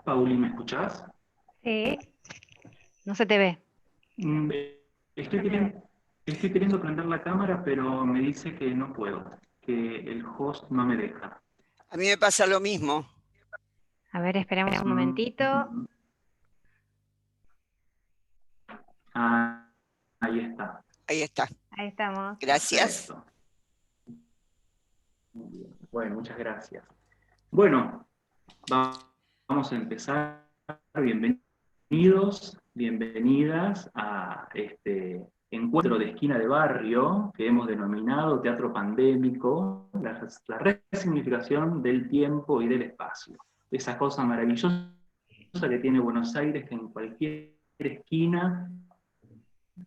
Pauli, ¿me escuchás? Sí, no se te ve. Mm, Estoy queriendo prender la cámara, pero me dice que no puedo, que el host no me deja. A mí me pasa lo mismo. A ver, esperamos un momentito. Mm, ah, ahí está. Ahí está. Ahí estamos. Gracias. Perfecto. Muy bien. Bueno, muchas gracias. Bueno, vamos a empezar. Bienvenidos, bienvenidas a este encuentro de esquina de barrio que hemos denominado Teatro Pandémico, la resignificación del tiempo y del espacio. Esa cosa maravillosa que tiene Buenos Aires, que en cualquier esquina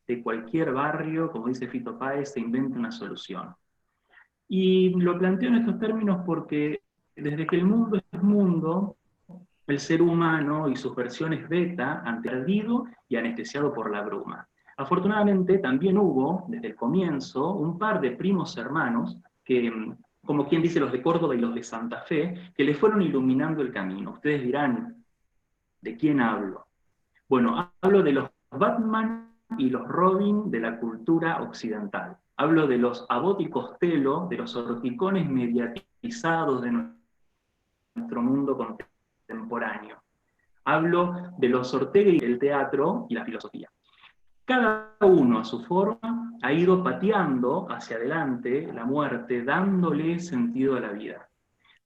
de cualquier barrio, como dice Fito Páez, se inventa una solución. Y lo planteo en estos términos porque desde que el mundo es mundo, el ser humano y sus versiones beta han perdido y anestesiado por la bruma. Afortunadamente también hubo, desde el comienzo, un par de primos hermanos que, como quien dice los de Córdoba y los de Santa Fe, que le fueron iluminando el camino. Ustedes dirán, ¿de quién hablo? Bueno, hablo de los Batman y los Robin de la cultura occidental. Hablo de los Abbott y Costello, de los horticones mediatizados de nuestro mundo contemporáneo. Hablo de los Ortega y el teatro y la filosofía. Cada uno a su forma ha ido pateando hacia adelante la muerte, dándole sentido a la vida.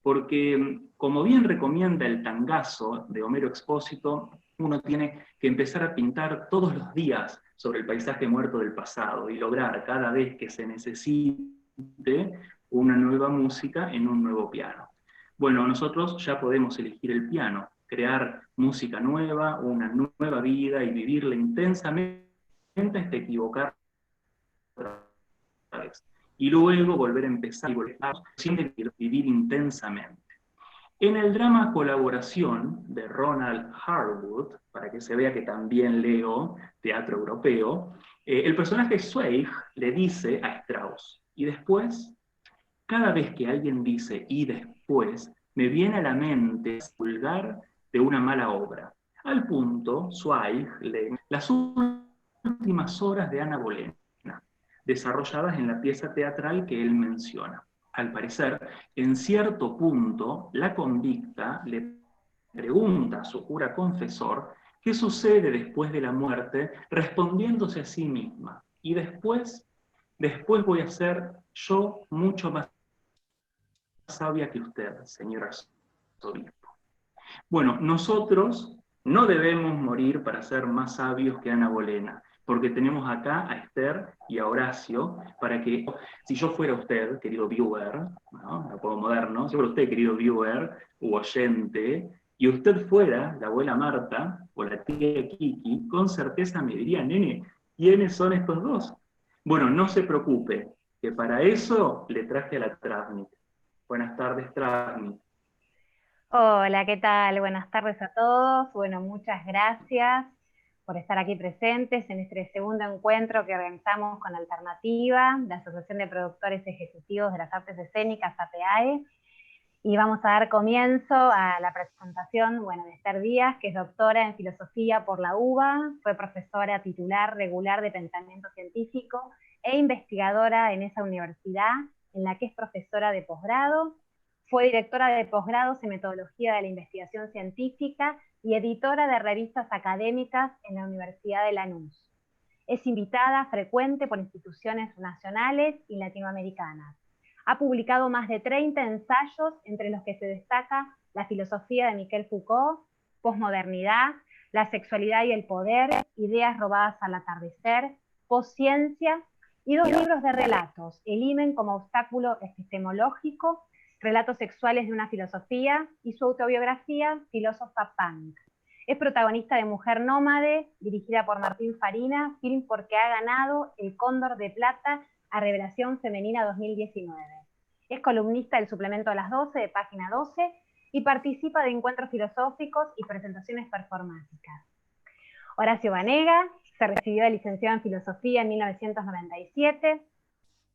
Porque, como bien recomienda el Tangazo de Homero Expósito, uno tiene que empezar a pintar todos los días sobre el paisaje muerto del pasado y lograr cada vez que se necesite una nueva música en un nuevo piano. Bueno, nosotros ya podemos elegir el piano, crear música nueva, una nueva vida y vivirla intensamente hasta equivocar otra vez. Y luego volver a empezar y volver a vivir intensamente. En el drama Colaboración de Ronald Harwood, para que se vea que también leo teatro europeo, el personaje Zweig le dice a Strauss, y después, cada vez que alguien dice y después, me viene a la mente el vulgar de una mala obra. Al punto, Zweig lee las últimas horas de Ana Bolena, desarrolladas en la pieza teatral que él menciona. Al parecer, en cierto punto, la convicta le pregunta a su cura confesor qué sucede después de la muerte, respondiéndose a sí misma. Y después voy a ser yo mucho más sabia que usted, señor arzobispo. Bueno, nosotros No debemos morir para ser más sabios que Ana Bolena, porque tenemos acá a Esther y a Horacio, para que, si yo fuera usted, querido viewer, ¿no? Lo puedo moderno, si fuera usted, querido viewer u oyente, y usted fuera la abuela Marta o la tía Kiki, con certeza me diría, nene, ¿quiénes son estos dos? Bueno, no se preocupe, que para eso le traje a la Travnik. Buenas tardes, Travnik. Hola, ¿qué tal? Buenas tardes a todos. Bueno, muchas gracias por estar aquí presentes en este segundo encuentro que organizamos con Alternativa, la Asociación de Productores Ejecutivos de las Artes Escénicas, APAE. Y vamos a dar comienzo a la presentación, bueno, de Esther Díaz, que es doctora en Filosofía por la UBA, fue profesora titular regular de Pensamiento Científico e investigadora en esa universidad, en la que es profesora de posgrado. Fue directora de posgrados en Metodología de la Investigación Científica y editora de revistas académicas en la Universidad de Lanús. Es invitada frecuente por instituciones nacionales y latinoamericanas. Ha publicado más de 30 ensayos, entre los que se destaca La filosofía de Michel Foucault, Posmodernidad, La sexualidad y el poder, Ideas robadas al atardecer, Posciencia, y 2 libros de relatos, El himen como obstáculo epistemológico, Relatos sexuales de una filosofía, y su autobiografía, Filósofa Punk. Es protagonista de Mujer Nómade, dirigida por Martín Farina, film porque ha ganado el Cóndor de Plata a Revelación Femenina 2019. Es columnista del suplemento a las 12 de Página 12 y participa de encuentros filosóficos y presentaciones performáticas. Horacio Banega se recibió de licenciado en Filosofía en 1997,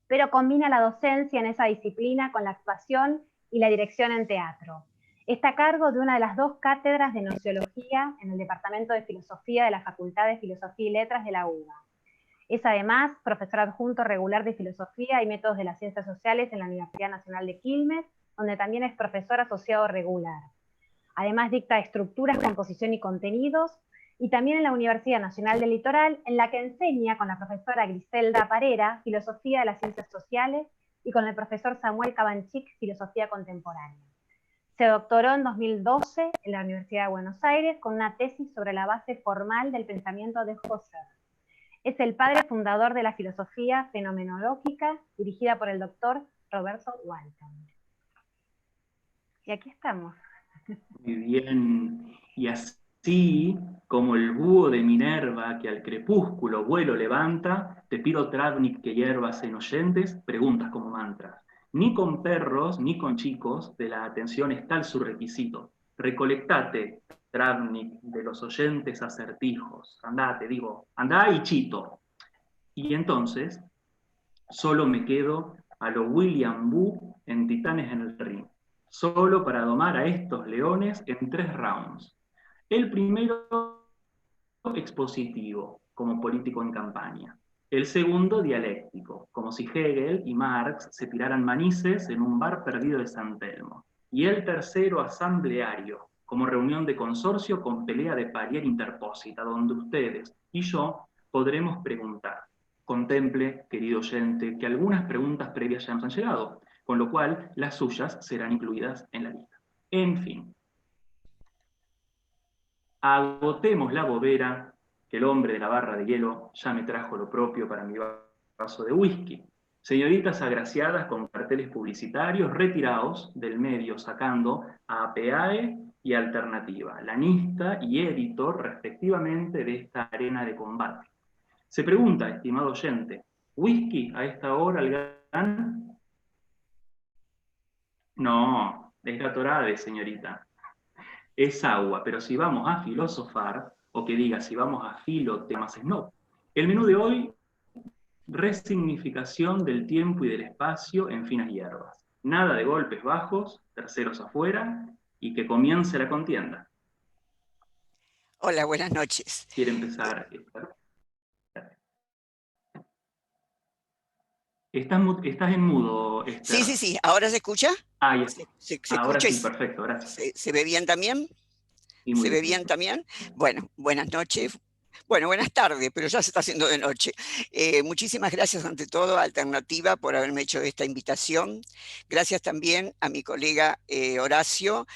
pero combina la docencia en esa disciplina con la actuación y la dirección en teatro. Está a cargo de una de las 2 cátedras de Nociología en el Departamento de Filosofía de la Facultad de Filosofía y Letras de la UBA. Es además profesor adjunto regular de Filosofía y Métodos de las Ciencias Sociales en la Universidad Nacional de Quilmes, donde también es profesor asociado regular. Además dicta Estructuras, Composición y Contenidos, y también en la Universidad Nacional del Litoral, en la que enseña con la profesora Griselda Parera Filosofía de las Ciencias Sociales y con el profesor Samuel Cabanchik Filosofía Contemporánea. Se doctoró en 2012 en la Universidad de Buenos Aires con una tesis sobre la base formal del pensamiento de Husserl. Es el padre fundador de la filosofía fenomenológica, dirigida por el doctor Roberto Walton. Y aquí estamos. Muy bien, y así como el búho de Minerva que al crepúsculo vuelo levanta, te pido, Travnik, que hierbas en oyentes preguntas como mantras. Ni con perros ni con chicos de la atención es tal su requisito. Recolectate, Travnik, de los oyentes acertijos. Andá, te digo, andá y chito. Y entonces, solo me quedo a lo William Boo en Titanes en el Ring, solo para domar a estos leones en 3 rounds. El primero, expositivo, como político en campaña. El segundo, dialéctico, como si Hegel y Marx se tiraran manices en un bar perdido de San Telmo. Y el tercero, asambleario, como reunión de consorcio con pelea de parier interpósita, donde ustedes y yo podremos preguntar. Contemple, querido oyente, que algunas preguntas previas ya nos han llegado, con lo cual las suyas serán incluidas en la lista. En fin, agotemos la bobera, que el hombre de la barra de hielo ya me trajo lo propio para mi vaso de whisky. Señoritas agraciadas con carteles publicitarios, retiraos del medio sacando a APAE y Alternativa, lanista y editor respectivamente de esta arena de combate. Se pregunta, estimado oyente, ¿whisky a esta hora al gran? No, es Gatorade, señorita. Es agua, pero si vamos a filosofar, o que diga, si vamos a filo, temas snob. El menú de hoy, resignificación del tiempo y del espacio en finas hierbas. Nada de golpes bajos, terceros afuera, y que comience la contienda. Hola, buenas noches. ¿Quiere empezar? Estás en mudo, Esther. Sí. ¿Ahora se escucha? Ah, ya. ¿Se Ahora escucha? sí, perfecto, gracias. ¿Se ve bien también? Sí, muy ¿Se ve bien. bien también? Bueno, buenas noches. Bueno, buenas tardes, pero ya se está haciendo de noche. Muchísimas gracias ante todo a Alternativa por haberme hecho esta invitación. Gracias también a mi colega Horacio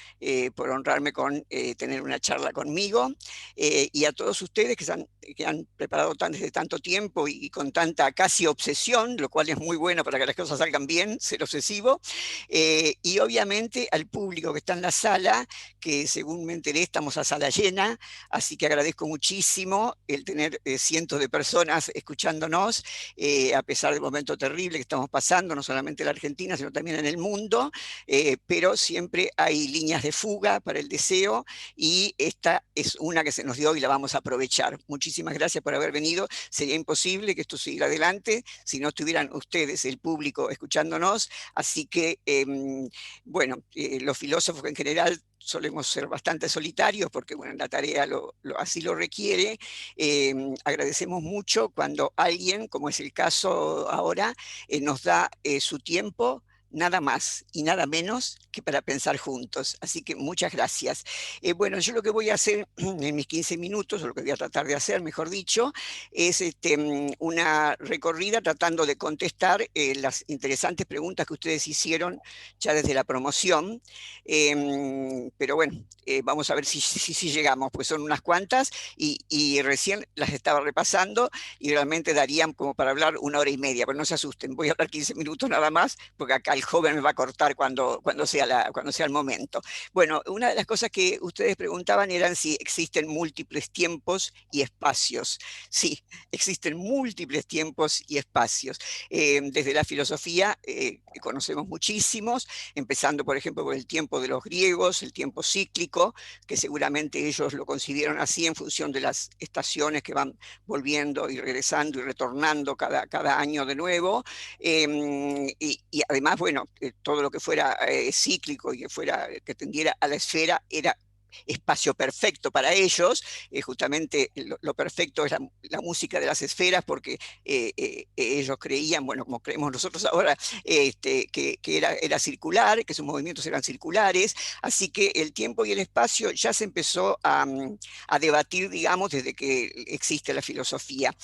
por honrarme con tener una charla conmigo, y a todos ustedes que han preparado desde tanto tiempo y con tanta casi obsesión, lo cual es muy bueno para que las cosas salgan bien, ser obsesivo. Y obviamente al público que está en la sala, que según me enteré estamos a sala llena, así que agradezco muchísimo el tener cientos de personas escuchándonos, a pesar del momento terrible que estamos pasando, no solamente en la Argentina, sino también en el mundo, pero siempre hay líneas de fuga para el deseo, y esta es una que se nos dio y la vamos a aprovechar. Muchísimas gracias por haber venido. Sería imposible que esto siguiera adelante si no estuvieran ustedes, el público, escuchándonos, así que, bueno, los filósofos en general solemos ser bastante solitarios porque bueno, la tarea así lo requiere. Agradecemos mucho cuando alguien, como es el caso ahora, nos da su tiempo, nada más y nada menos que para pensar juntos. Así que muchas gracias. Bueno, yo lo que voy a hacer en mis 15 minutos, o lo que voy a tratar de hacer, mejor dicho, es una recorrida tratando de contestar las interesantes preguntas que ustedes hicieron ya desde la promoción. Pero bueno, vamos a ver si llegamos, pues son unas cuantas y recién las estaba repasando y realmente darían como para hablar 1 hora y media, pero no se asusten, voy a hablar 15 minutos nada más, porque acá el joven me va a cortar cuando sea el momento. Bueno, una de las cosas que ustedes preguntaban eran si existen múltiples tiempos y espacios. Sí, existen múltiples tiempos y espacios. Desde la filosofía conocemos muchísimos, empezando por ejemplo por el tiempo de los griegos, el tiempo cíclico, que seguramente ellos lo concibieron así en función de las estaciones que van volviendo y regresando y retornando cada año de nuevo. Y además, bueno, todo lo que fuera cíclico y que tendiera a la esfera era espacio perfecto para ellos. Justamente lo perfecto es la música de las esferas, porque ellos creían, bueno, como creemos nosotros ahora, que era circular, que sus movimientos eran circulares, así que el tiempo y el espacio ya se empezó a debatir, digamos, desde que existe la filosofía.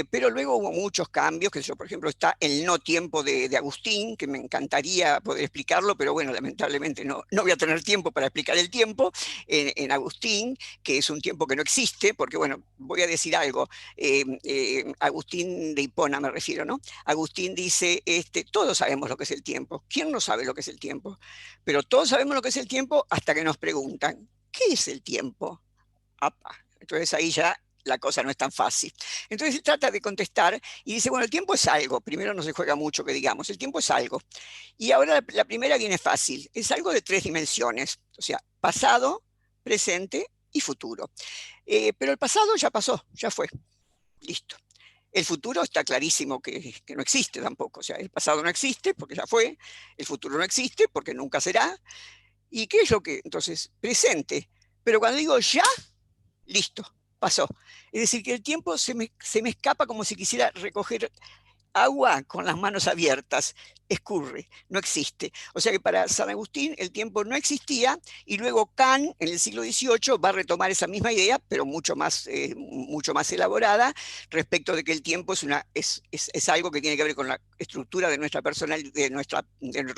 Pero luego hubo muchos cambios, que yo, por ejemplo, está el no tiempo de Agustín, que me encantaría poder explicarlo, pero bueno, lamentablemente no voy a tener tiempo para explicar el tiempo en Agustín, que es un tiempo que no existe, porque bueno, voy a decir algo, Agustín de Hipona me refiero, ¿no? Agustín dice, todos sabemos lo que es el tiempo. ¿Quién no sabe lo que es el tiempo? Pero todos sabemos lo que es el tiempo hasta que nos preguntan, ¿qué es el tiempo? Apa. Entonces ahí ya la cosa no es tan fácil. Entonces él trata de contestar y dice, bueno, el tiempo es algo. Primero no se juega mucho que digamos, el tiempo es algo. Y ahora la primera viene fácil, es algo de 3 dimensiones, o sea, pasado, presente y futuro. Pero el pasado ya pasó, ya fue, listo. El futuro está clarísimo que no existe tampoco, o sea, el pasado no existe porque ya fue, el futuro no existe porque nunca será. ¿Y qué es lo que? Entonces, presente. Pero cuando digo ya, listo, pasó. Es decir, que el tiempo se me escapa como si quisiera recoger agua con las manos abiertas, escurre, no existe. O sea que para San Agustín el tiempo no existía, y luego Kant en el siglo XVIII va a retomar esa misma idea, pero mucho más elaborada, respecto de que el tiempo es algo que tiene que ver con la estructura de nuestra personalidad, de nuestro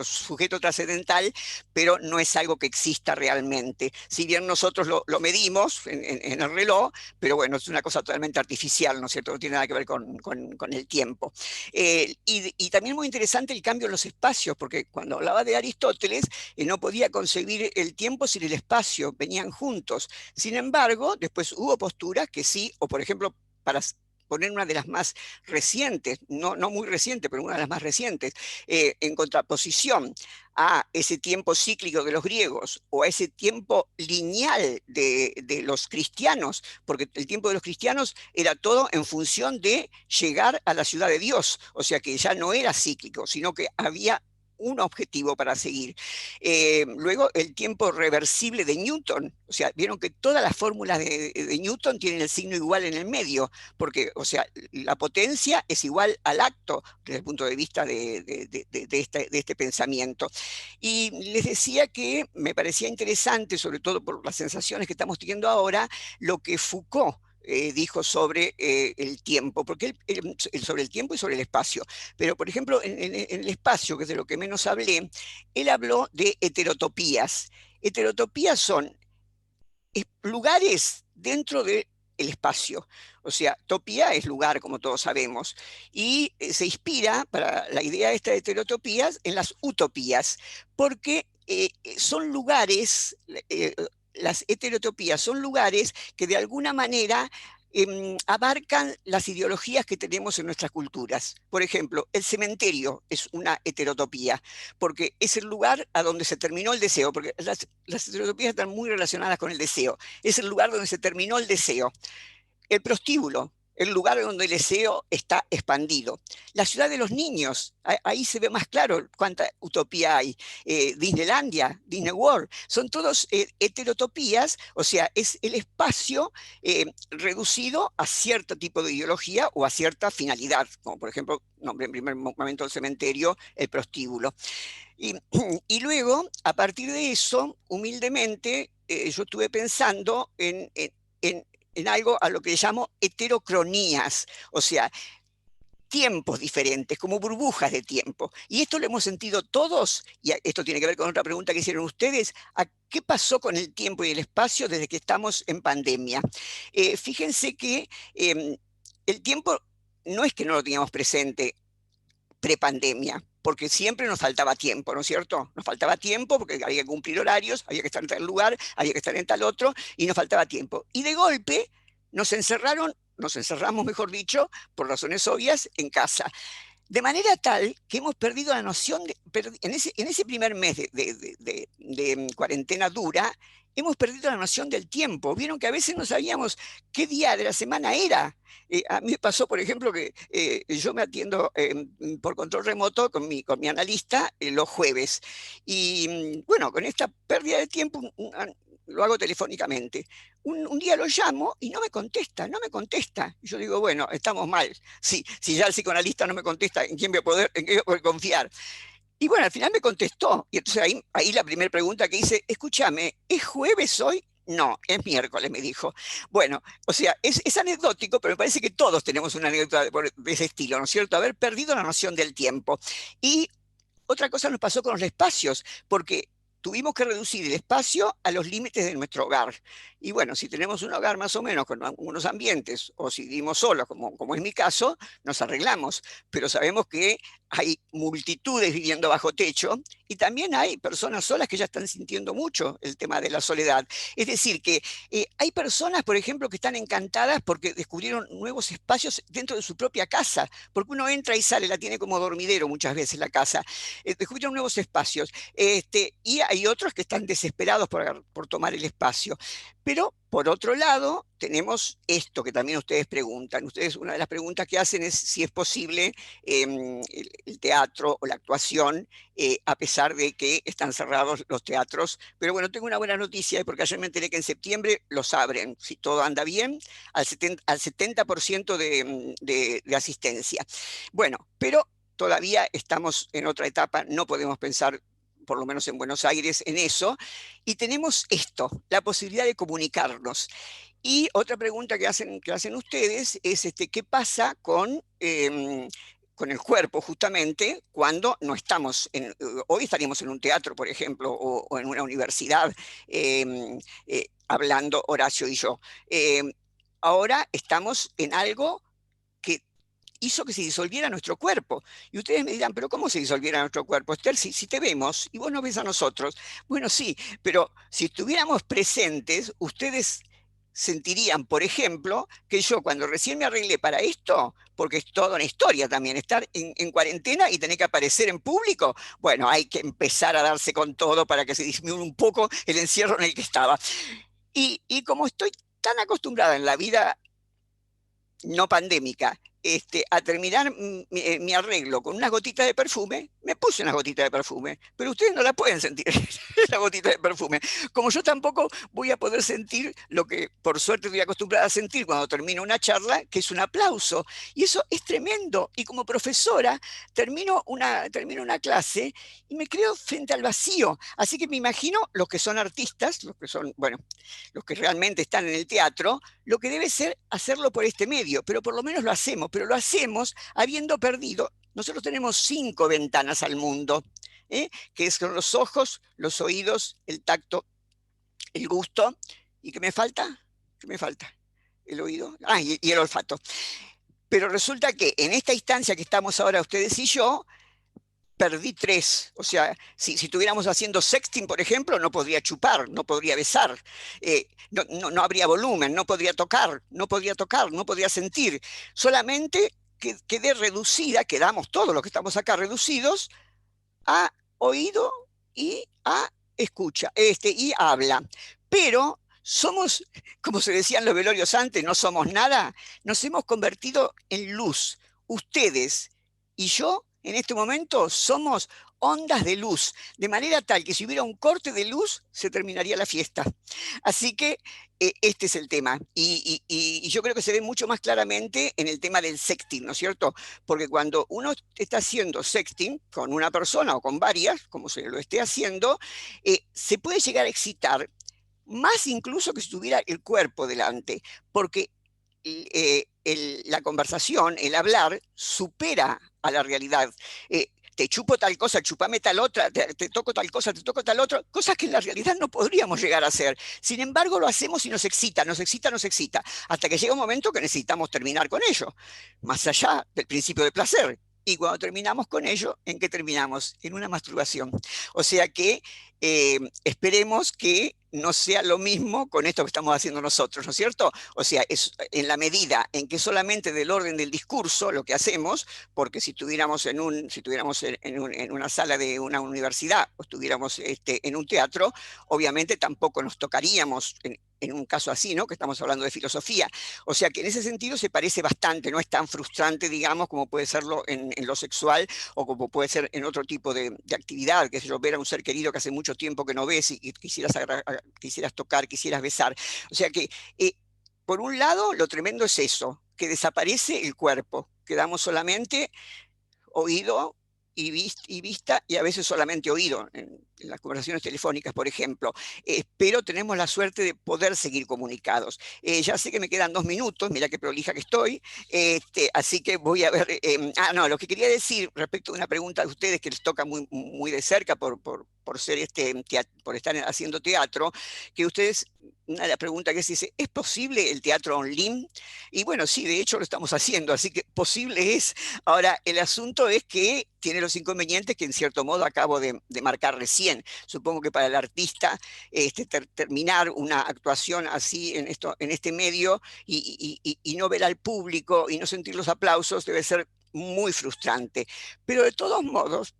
sujeto trascendental, pero no es algo que exista realmente. Si bien nosotros lo medimos en el reloj, pero bueno, es una cosa totalmente artificial, ¿no es cierto? No tiene nada que ver con el tiempo. Y también muy interesante el cambio en los espacios, porque cuando hablaba de Aristóteles, no podía concebir el tiempo sin el espacio, venían juntos. Sin embargo, después hubo posturas que sí, o por ejemplo, para poner una de las más recientes, no muy reciente, pero una de las más recientes, en contraposición a ese tiempo cíclico de los griegos o a ese tiempo lineal de los cristianos, porque el tiempo de los cristianos era todo en función de llegar a la ciudad de Dios, o sea que ya no era cíclico, sino que había un objetivo para seguir. Luego el tiempo reversible de Newton, o sea, vieron que todas las fórmulas de Newton tienen el signo igual en el medio, porque, o sea, la potencia es igual al acto desde el punto de vista de este pensamiento. Y les decía que me parecía interesante, sobre todo por las sensaciones que estamos teniendo ahora, lo que Foucault dijo sobre el tiempo, porque sobre el tiempo y sobre el espacio. Pero, por ejemplo, en el espacio, que es de lo que menos hablé, él habló de heterotopías. Heterotopías son lugares dentro del espacio. O sea, topía es lugar, como todos sabemos, y se inspira para la idea esta de heterotopías en las utopías, porque son lugares, las heterotopías son lugares que de alguna manera abarcan las ideologías que tenemos en nuestras culturas. Por ejemplo, el cementerio es una heterotopía, porque es el lugar a donde se terminó el deseo, porque las heterotopías están muy relacionadas con el deseo. Es el lugar donde se terminó el deseo. El prostíbulo, el lugar donde el deseo está expandido. La ciudad de los niños, ahí se ve más claro cuánta utopía hay. Disneylandia, Disney World, son todos heterotopías, o sea, es el espacio reducido a cierto tipo de ideología o a cierta finalidad, como por ejemplo, nombré en primer momento el cementerio, el prostíbulo. Y, y luego, a partir de eso, humildemente, yo estuve pensando en algo a lo que llamo heterocronías, o sea, tiempos diferentes, como burbujas de tiempo. Y esto lo hemos sentido todos, y esto tiene que ver con otra pregunta que hicieron ustedes, ¿qué pasó con el tiempo y el espacio desde que estamos en pandemia? Fíjense que el tiempo no es que no lo teníamos presente prepandemia, porque siempre nos faltaba tiempo, ¿no es cierto? Nos faltaba tiempo porque había que cumplir horarios, había que estar en tal lugar, había que estar en tal otro, y nos faltaba tiempo. Y de golpe nos encerramos, mejor dicho, por razones obvias, en casa. De manera tal que hemos perdido la noción, en ese primer mes de cuarentena dura, hemos perdido la noción del tiempo. Vieron que a veces no sabíamos qué día de la semana era. A mí me pasó, por ejemplo, que yo me atiendo por control remoto con mi analista los jueves. Y bueno, con esta pérdida de tiempo lo hago telefónicamente. Un día lo llamo y no me contesta, no me contesta. Y yo digo, bueno, estamos mal. Sí, si ya el psicoanalista no me contesta, ¿en quién en qué voy a poder confiar? Y bueno, al final me contestó. Y entonces ahí la primera pregunta que hice, escúchame, ¿es jueves hoy? No, es miércoles, me dijo. Bueno, o sea, es anecdótico, pero me parece que todos tenemos una anécdota de ese estilo, ¿no es cierto? Haber perdido la noción del tiempo. Y otra cosa nos pasó con los espacios, porque tuvimos que reducir el espacio a los límites de nuestro hogar. Y bueno, si tenemos un hogar más o menos con unos ambientes, o si vivimos solos, como es mi caso, nos arreglamos. Pero sabemos que hay multitudes viviendo bajo techo y también hay personas solas que ya están sintiendo mucho el tema de la soledad. Es decir, que hay personas, por ejemplo, que están encantadas porque descubrieron nuevos espacios dentro de su propia casa, porque uno entra y sale, la tiene como dormidero muchas veces la casa. Descubrieron nuevos espacios. Y hay otros que están desesperados por tomar el espacio. Pero, por otro lado, tenemos esto que también ustedes preguntan. Ustedes, una de las preguntas que hacen es si es posible el teatro o la actuación, a pesar de que están cerrados los teatros. Pero bueno, tengo una buena noticia, porque ayer me enteré que en septiembre los abren, si todo anda bien, al 70% de asistencia. Bueno, pero todavía estamos en otra etapa, no podemos pensar por lo menos en Buenos Aires, en eso, y tenemos esto, la posibilidad de comunicarnos. Y otra pregunta que hacen ustedes es ¿qué pasa con el cuerpo justamente cuando no estamos hoy estaríamos en un teatro, por ejemplo, o en una universidad, hablando Horacio y yo. Ahora estamos en algo que hizo que se disolviera nuestro cuerpo. Y ustedes me dirán, pero ¿cómo se disolviera nuestro cuerpo, Esther? Si te vemos y vos nos ves a nosotros. Bueno, sí, pero si estuviéramos presentes, ustedes sentirían, por ejemplo, que yo cuando recién me arreglé para esto, porque es toda una historia también, estar en cuarentena y tener que aparecer en público, bueno, hay que empezar a darse con todo para que se disminuya un poco el encierro en el que estaba. Y como estoy tan acostumbrada en la vida no pandémica, a terminar mi arreglo con unas gotitas de perfume, me puse unas gotitas de perfume, pero ustedes no la pueden sentir, la gotita de perfume. Como yo tampoco voy a poder sentir lo que por suerte estoy acostumbrada a sentir cuando termino una charla, que es un aplauso. Y eso es tremendo. Y como profesora termino una clase y me creo frente al vacío. Así que me imagino los que son artistas, los que son, bueno, los que realmente están en el teatro, lo que debe ser hacerlo por este medio, pero por lo menos lo hacemos, pero lo hacemos habiendo perdido. Nosotros tenemos 5 ventanas al mundo, que son los ojos, los oídos, el tacto, el gusto. ¿Y qué me falta? ¿Qué me falta? El oído, y el olfato. Pero resulta que en esta instancia que estamos ahora ustedes y yo, perdí 3. O sea, si estuviéramos haciendo sexting, por ejemplo, no podría chupar, no podría besar, no habría volumen, no podría tocar, no podría sentir. Solamente quedé reducida, quedamos todos los que estamos acá reducidos a oído y a escucha, y habla. Pero somos, como se decían los velorios antes, no somos nada, nos hemos convertido en luz. Ustedes y yo, en este momento, somos ondas de luz, de manera tal que si hubiera un corte de luz, se terminaría la fiesta. Así que este es el tema. Y yo creo que se ve mucho más claramente en el tema del sexting, ¿no es cierto? Porque cuando uno está haciendo sexting con una persona o con varias, como se lo esté haciendo, se puede llegar a excitar más incluso que si tuviera el cuerpo delante, porque la conversación, el hablar, supera a la realidad. Te chupo tal cosa, chupame tal otra, te toco tal cosa, te toco tal otra, cosas que en la realidad no podríamos llegar a hacer. Sin embargo, lo hacemos y nos excita, hasta que llega un momento que necesitamos terminar con ello, más allá del principio de placer. Y cuando terminamos con ello, ¿en qué terminamos? En una masturbación. O sea que esperemos que no sea lo mismo con esto que estamos haciendo nosotros, ¿no es cierto? O sea, es en la medida en que solamente del orden del discurso lo que hacemos, porque si estuviéramos en una sala de una universidad o estuviéramos en un teatro, obviamente tampoco nos tocaríamos en un caso así, ¿no? Que estamos hablando de filosofía. O sea que en ese sentido se parece bastante, no es tan frustrante, digamos, como puede serlo en lo sexual o como puede ser en otro tipo de actividad, que es ver a un ser querido que hace mucho tiempo que no ves y quisieras tocar, quisieras besar. O sea que, por un lado, lo tremendo es eso, que desaparece el cuerpo, quedamos solamente oído y vista, y a veces solamente oído, en las conversaciones telefónicas, por ejemplo. Pero tenemos la suerte de poder seguir comunicados. Ya sé que me quedan 2 minutos, mira qué prolija que estoy, así que voy a ver. No, lo que quería decir respecto a una pregunta de ustedes que les toca muy, muy de cerca por ser por estar haciendo teatro, que ustedes, una de las preguntas que se dice, ¿es posible el teatro online? Y bueno, sí, de hecho lo estamos haciendo, así que posible es. Ahora, el asunto es que tiene los inconvenientes que en cierto modo acabo de marcar recién. Supongo que para el artista terminar una actuación así en este medio y no ver al público y no sentir los aplausos debe ser muy frustrante. Pero de todos modos,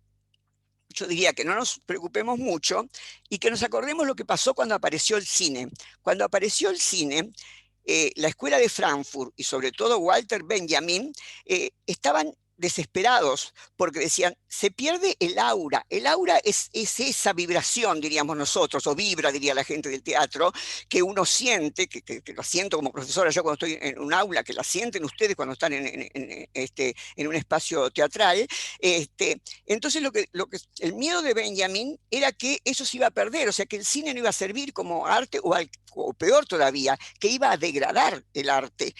yo diría que no nos preocupemos mucho y que nos acordemos lo que pasó cuando apareció el cine. Cuando apareció el cine, la Escuela de Frankfurt y sobre todo Walter Benjamin estaban desesperados porque decían, se pierde el aura. El aura es esa vibración, diríamos nosotros, o vibra, diría la gente del teatro, que uno siente, que lo siento como profesora yo cuando estoy en un aula, que la sienten ustedes cuando están en un espacio teatral. Entonces el miedo de Benjamin era que eso se iba a perder, o sea que el cine no iba a servir como arte o peor todavía, que iba a degradar el arte.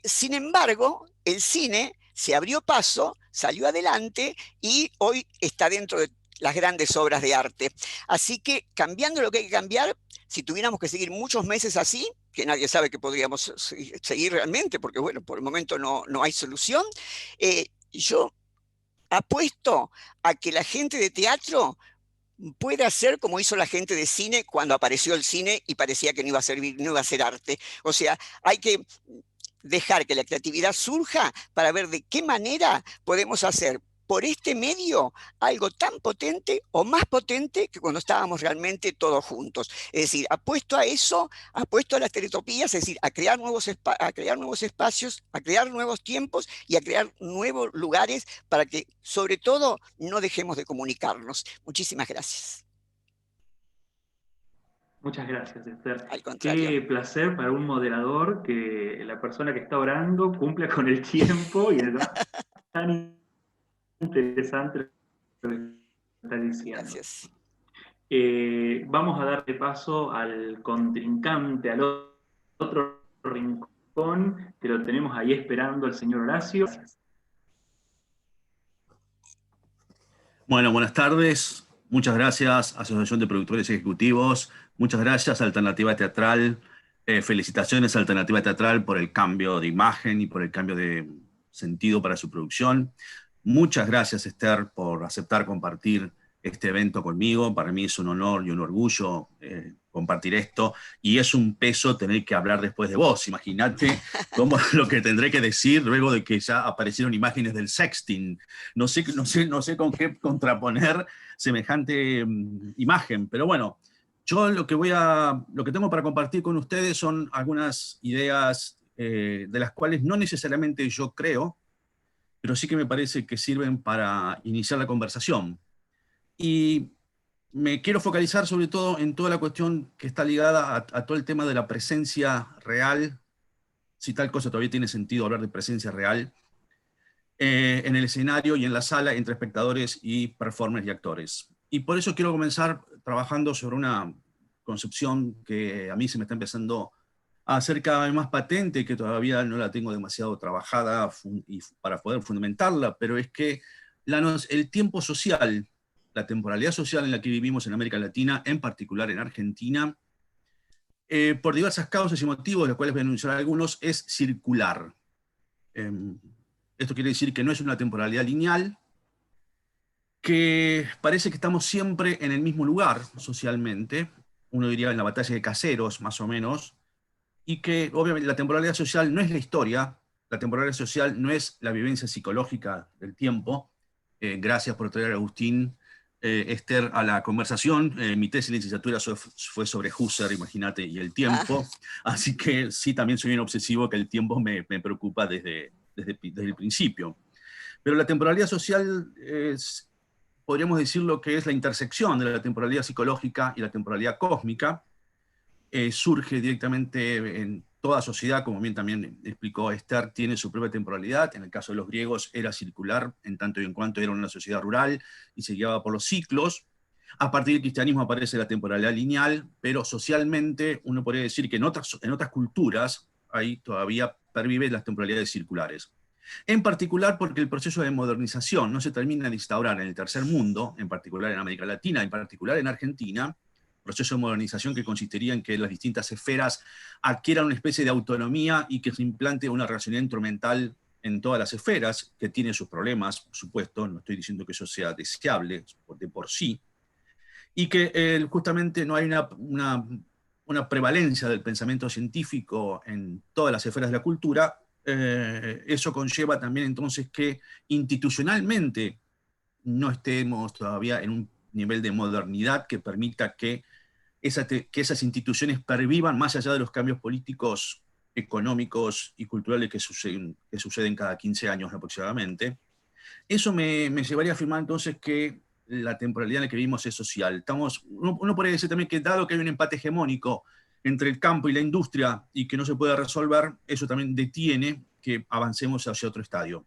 Sin embargo, el cine se abrió paso, salió adelante y hoy está dentro de las grandes obras de arte. Así que cambiando lo que hay que cambiar, si tuviéramos que seguir muchos meses así, que nadie sabe que podríamos seguir realmente, porque bueno, por el momento no hay solución, yo apuesto a que la gente de teatro puede hacer como hizo la gente de cine cuando apareció el cine y parecía que no iba a servir, no iba a ser arte. O sea, hay que dejar que la creatividad surja para ver de qué manera podemos hacer por este medio algo tan potente o más potente que cuando estábamos realmente todos juntos. Es decir, apuesto a eso, apuesto a las teletopías, es decir, a crear a crear nuevos espacios, a crear nuevos tiempos y a crear nuevos lugares para que, sobre todo, no dejemos de comunicarnos. Muchísimas gracias. Muchas gracias, Esther. Al contrario. Qué placer para un moderador que la persona que está orando cumpla con el tiempo y es tan interesante lo que está diciendo. Gracias. Vamos a darle paso al contrincante, al otro rincón, que lo tenemos ahí esperando, el señor Horacio. Bueno, buenas tardes. Muchas gracias, Asociación de Productores Ejecutivos. Muchas gracias, Alternativa Teatral. Felicitaciones, Alternativa Teatral, por el cambio de imagen y por el cambio de sentido para su producción. Muchas gracias, Esther, por aceptar compartir este evento conmigo. Para mí es un honor y un orgullo compartir esto, y es un peso tener que hablar después de vos. Imagínate cómo lo que tendré que decir luego de que ya aparecieron imágenes del sexting. No sé con qué contraponer semejante imagen, pero bueno, yo lo que tengo para compartir con ustedes son algunas ideas de las cuales no necesariamente yo creo, pero sí que me parece que sirven para iniciar la conversación. Y me quiero focalizar sobre todo en toda la cuestión que está ligada a todo el tema de la presencia real, si tal cosa todavía tiene sentido hablar de presencia real, en el escenario y en la sala entre espectadores y performers y actores. Y por eso quiero comenzar trabajando sobre una concepción que a mí se me está empezando a hacer cada vez más patente, que todavía no la tengo demasiado trabajada para poder fundamentarla, pero es que el tiempo social, la temporalidad social en la que vivimos en América Latina, en particular en Argentina, por diversas causas y motivos, de los cuales voy a enunciar algunos, es circular. Esto quiere decir que no es una temporalidad lineal, que parece que estamos siempre en el mismo lugar socialmente, uno diría en la batalla de Caseros, más o menos, y que obviamente la temporalidad social no es la historia, la temporalidad social no es la vivencia psicológica del tiempo. Gracias por traer a Agustín, Esther, a la conversación. Mi tesis de licenciatura fue sobre Husserl, imagínate, y el tiempo. Así que sí, también soy un obsesivo, que el tiempo me preocupa desde el principio. Pero la temporalidad social podríamos decir lo que es la intersección de la temporalidad psicológica y la temporalidad cósmica. Surge directamente en toda sociedad, como bien también explicó Esther, tiene su propia temporalidad. En el caso de los griegos era circular, en tanto y en cuanto era una sociedad rural y se guiaba por los ciclos. A partir del cristianismo aparece la temporalidad lineal, pero socialmente uno podría decir que en otras culturas ahí todavía perviven las temporalidades circulares. En particular porque el proceso de modernización no se termina de instaurar en el tercer mundo, en particular en América Latina, en particular en Argentina, proceso de modernización que consistiría en que las distintas esferas adquieran una especie de autonomía y que se implante una racionamiento mental en todas las esferas, que tiene sus problemas, por supuesto, no estoy diciendo que eso sea deseable de por sí, y que justamente no hay una prevalencia del pensamiento científico en todas las esferas de la cultura. Eso conlleva también entonces que institucionalmente no estemos todavía en un nivel de modernidad que permita que esas instituciones pervivan más allá de los cambios políticos, económicos y culturales que suceden cada 15 años aproximadamente. Eso me llevaría a afirmar entonces que la temporalidad en la que vivimos es social. Uno podría decir también que dado que hay un empate hegemónico entre el campo y la industria y que no se puede resolver, eso también detiene que avancemos hacia otro estadio.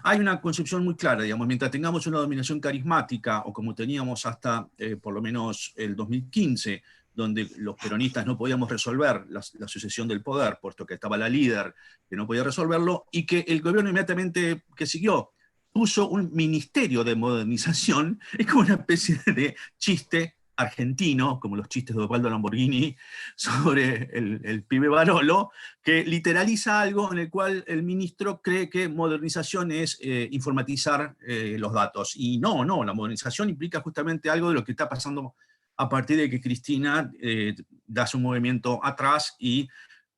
Hay una concepción muy clara, digamos, mientras tengamos una dominación carismática, o como teníamos hasta por lo menos el 2015, donde los peronistas no podíamos resolver la sucesión del poder, puesto que estaba la líder que no podía resolverlo, y que el gobierno inmediatamente que siguió puso un ministerio de modernización. Es como una especie de chiste argentino, como los chistes de Osvaldo Lamborghini sobre el pibe Barolo, que literaliza algo en el cual el ministro cree que modernización es informatizar los datos. Y no, la modernización implica justamente algo de lo que está pasando a partir de que Cristina da su movimiento atrás y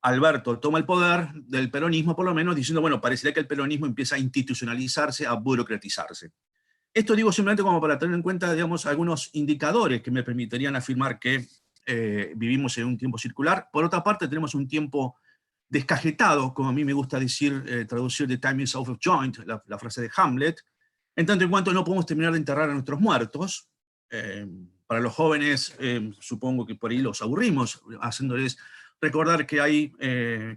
Alberto toma el poder del peronismo, por lo menos, diciendo, bueno, parecería que el peronismo empieza a institucionalizarse, a burocratizarse. Esto digo simplemente como para tener en cuenta, digamos, algunos indicadores que me permitirían afirmar que vivimos en un tiempo circular. Por otra parte, tenemos un tiempo descajetado, como a mí me gusta decir, traducir the time is out of joint, la frase de Hamlet, en tanto en cuanto no podemos terminar de enterrar a nuestros muertos. Para los jóvenes, supongo que por ahí los aburrimos, haciéndoles recordar que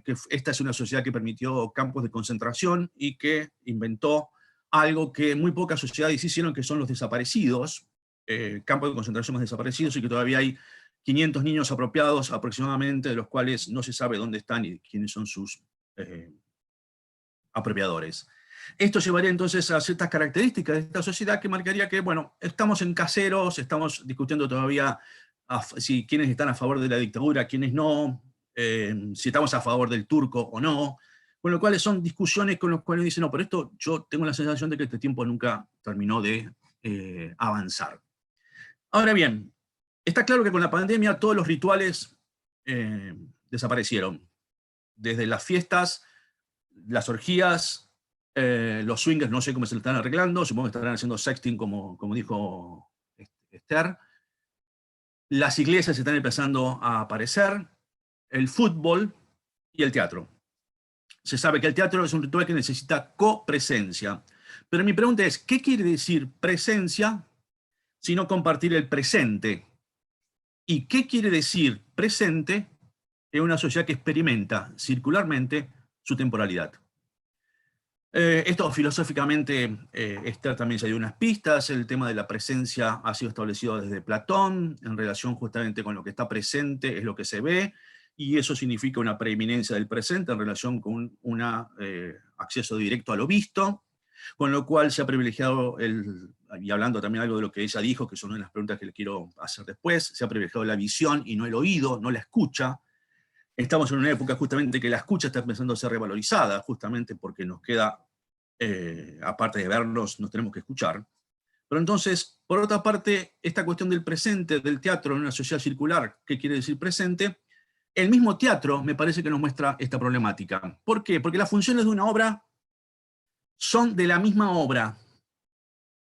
que esta es una sociedad que permitió campos de concentración y que inventó algo que muy pocas sociedades hicieron, que son los desaparecidos, campos de concentración más desaparecidos, y que todavía hay 500 niños apropiados aproximadamente, de los cuales no se sabe dónde están y quiénes son sus apropiadores. Esto llevaría entonces a ciertas características de esta sociedad que marcaría que, bueno, estamos en caseros, estamos discutiendo todavía si quiénes están a favor de la dictadura, quiénes no, si estamos a favor del turco o no, con lo cual son discusiones con las cuales dicen, no, pero esto yo tengo la sensación de que este tiempo nunca terminó de avanzar. Ahora bien, está claro que con la pandemia todos los rituales desaparecieron. Desde las fiestas, las orgías, los swingers, no sé cómo se lo están arreglando, supongo que estarán haciendo sexting como dijo Esther. Las iglesias están empezando a aparecer, el fútbol y el teatro. Se sabe que el teatro es un ritual que necesita copresencia. Pero mi pregunta es, ¿qué quiere decir presencia sino compartir el presente? ¿Y qué quiere decir presente en una sociedad que experimenta circularmente su temporalidad? Esto filosóficamente, Esther también se dio unas pistas. El tema de la presencia ha sido establecido desde Platón, en relación justamente con lo que está presente, es lo que se ve, y eso significa una preeminencia del presente en relación con un acceso directo a lo visto, con lo cual se ha privilegiado, y hablando también algo de lo que ella dijo, que son una de las preguntas que le quiero hacer después, se ha privilegiado la visión y no el oído, no la escucha. Estamos en una época justamente que la escucha está empezando a ser revalorizada, justamente porque nos queda, aparte de vernos, nos tenemos que escuchar. Pero entonces, por otra parte, esta cuestión del presente, del teatro en una sociedad circular, ¿qué quiere decir presente? El mismo teatro me parece que nos muestra esta problemática. ¿Por qué? Porque las funciones de una obra son de la misma obra,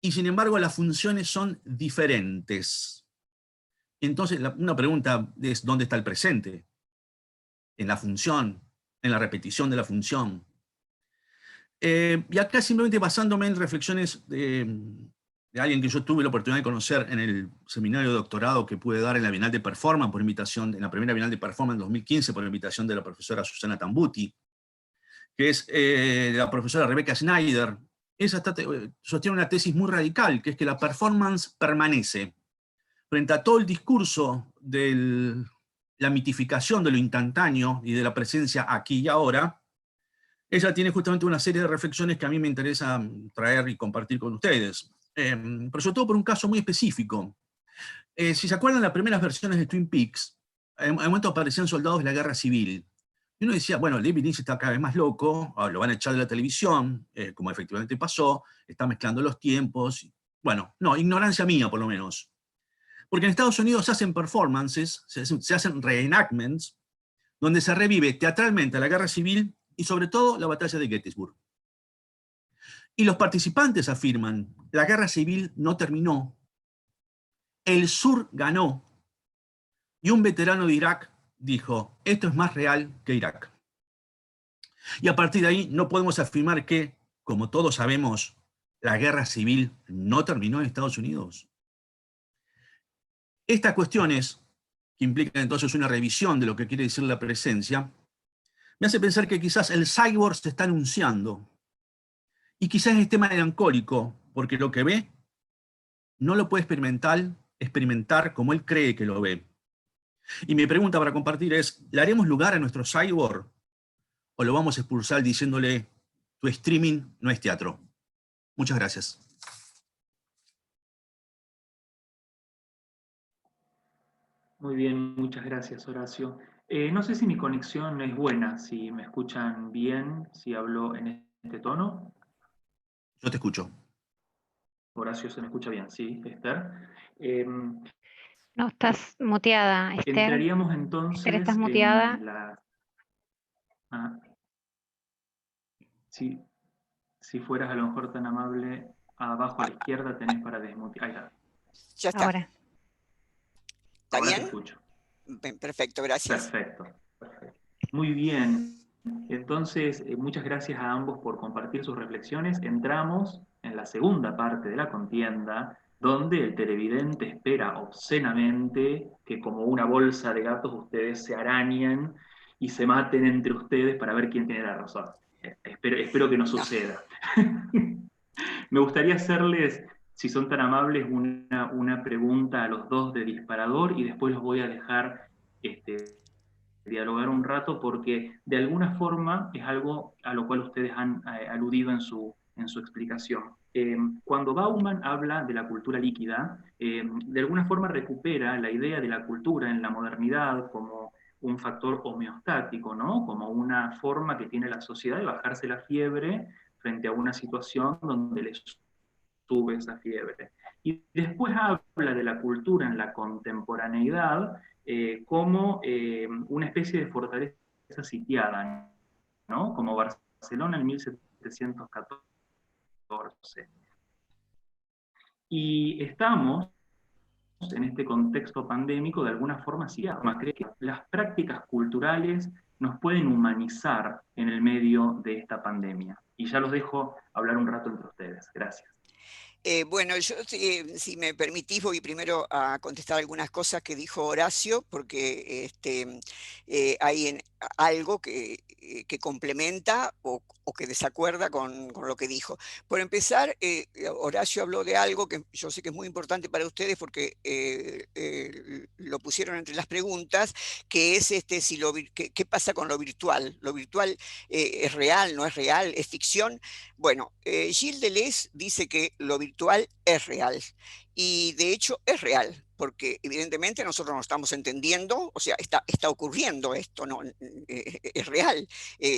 y sin embargo las funciones son diferentes. Entonces, una pregunta es, ¿dónde está el presente? En la función, en la repetición de la función. Y acá simplemente basándome en reflexiones de alguien que yo tuve la oportunidad de conocer en el seminario de doctorado que pude dar en la Bienal de Performance, en la primera Bienal de Performance en 2015, por invitación de la profesora Susana Tambuti, que es la profesora Rebecca Schneider. Ella sostiene una tesis muy radical, que es que la performance permanece. Frente a todo el discurso de la mitificación de lo instantáneo y de la presencia aquí y ahora, ella tiene justamente una serie de reflexiones que a mí me interesa traer y compartir con ustedes. Pero sobre todo por un caso muy específico. Si se acuerdan, las primeras versiones de Twin Peaks, en un momento aparecían soldados de la guerra civil. Y uno decía, bueno, David Lynch está cada vez más loco, lo van a echar de la televisión, como efectivamente pasó, está mezclando los tiempos. Bueno, no, ignorancia mía por lo menos. Porque en Estados Unidos se hacen performances, se hacen reenactments, donde se revive teatralmente la guerra civil y sobre todo la batalla de Gettysburg. Y los participantes afirman, la guerra civil no terminó, el sur ganó, y un veterano de Irak dijo, esto es más real que Irak. Y a partir de ahí no podemos afirmar que, como todos sabemos, la guerra civil no terminó en Estados Unidos. Estas cuestiones, que implican entonces una revisión de lo que quiere decir la presencia, me hace pensar que quizás el cyborg se está anunciando. Y quizás esté melancólico, porque lo que ve no lo puede experimentar como él cree que lo ve. Y mi pregunta para compartir es, ¿le haremos lugar a nuestro cyborg o lo vamos a expulsar diciéndole, tu streaming no es teatro? Muchas gracias. Muy bien, muchas gracias, Horacio. No sé si mi conexión es buena, si me escuchan bien, si hablo en este tono. Yo te escucho. Horacio, ¿se me escucha bien? Sí, Esther. No, estás muteada, Esther. Entraríamos Esther, entonces estás muteada. en la... si fueras a lo mejor tan amable abajo a la izquierda tenés para desmutear. Ahí está. Ya está. Ahora. ¿Está Ahora te bien? escucho. Perfecto, gracias. Perfecto, perfecto. Muy bien. Entonces, muchas gracias a ambos por compartir sus reflexiones. Entramos en la segunda parte de la contienda, donde el televidente espera obscenamente que como una bolsa de gatos ustedes se arañen y se maten entre ustedes para ver quién tiene la razón. Espero que no No. suceda. Me gustaría hacerles, si son tan amables, una pregunta a los dos de disparador y después los voy a dejar dialogar un rato porque de alguna forma es algo a lo cual ustedes han aludido en su explicación. Cuando Bauman habla de la cultura líquida, de alguna forma recupera la idea de la cultura en la modernidad como un factor homeostático, ¿no? Como una forma que tiene la sociedad de bajarse la fiebre frente a una situación donde les sube esa fiebre. Y después habla de la cultura en la contemporaneidad como una especie de fortaleza sitiada, ¿no? Como Barcelona en 1714. Y estamos en este contexto pandémico de alguna forma sitiados. Creo que las prácticas culturales nos pueden humanizar en el medio de esta pandemia. Y ya los dejo hablar un rato entre ustedes. Gracias. Bueno, yo, si me permitís, voy primero a contestar algunas cosas que dijo Horacio, porque hay algo que complementa o que desacuerda con lo que dijo. Por empezar, Horacio habló de algo que yo sé que es muy importante para ustedes porque lo pusieron entre las preguntas, que es si qué pasa con lo virtual. ¿Lo virtual es real, no es real, es ficción? Bueno, Gilles Deleuze dice que lo virtual es real y de hecho es real, porque evidentemente nosotros no estamos entendiendo, o sea, está ocurriendo esto, ¿no? Es real,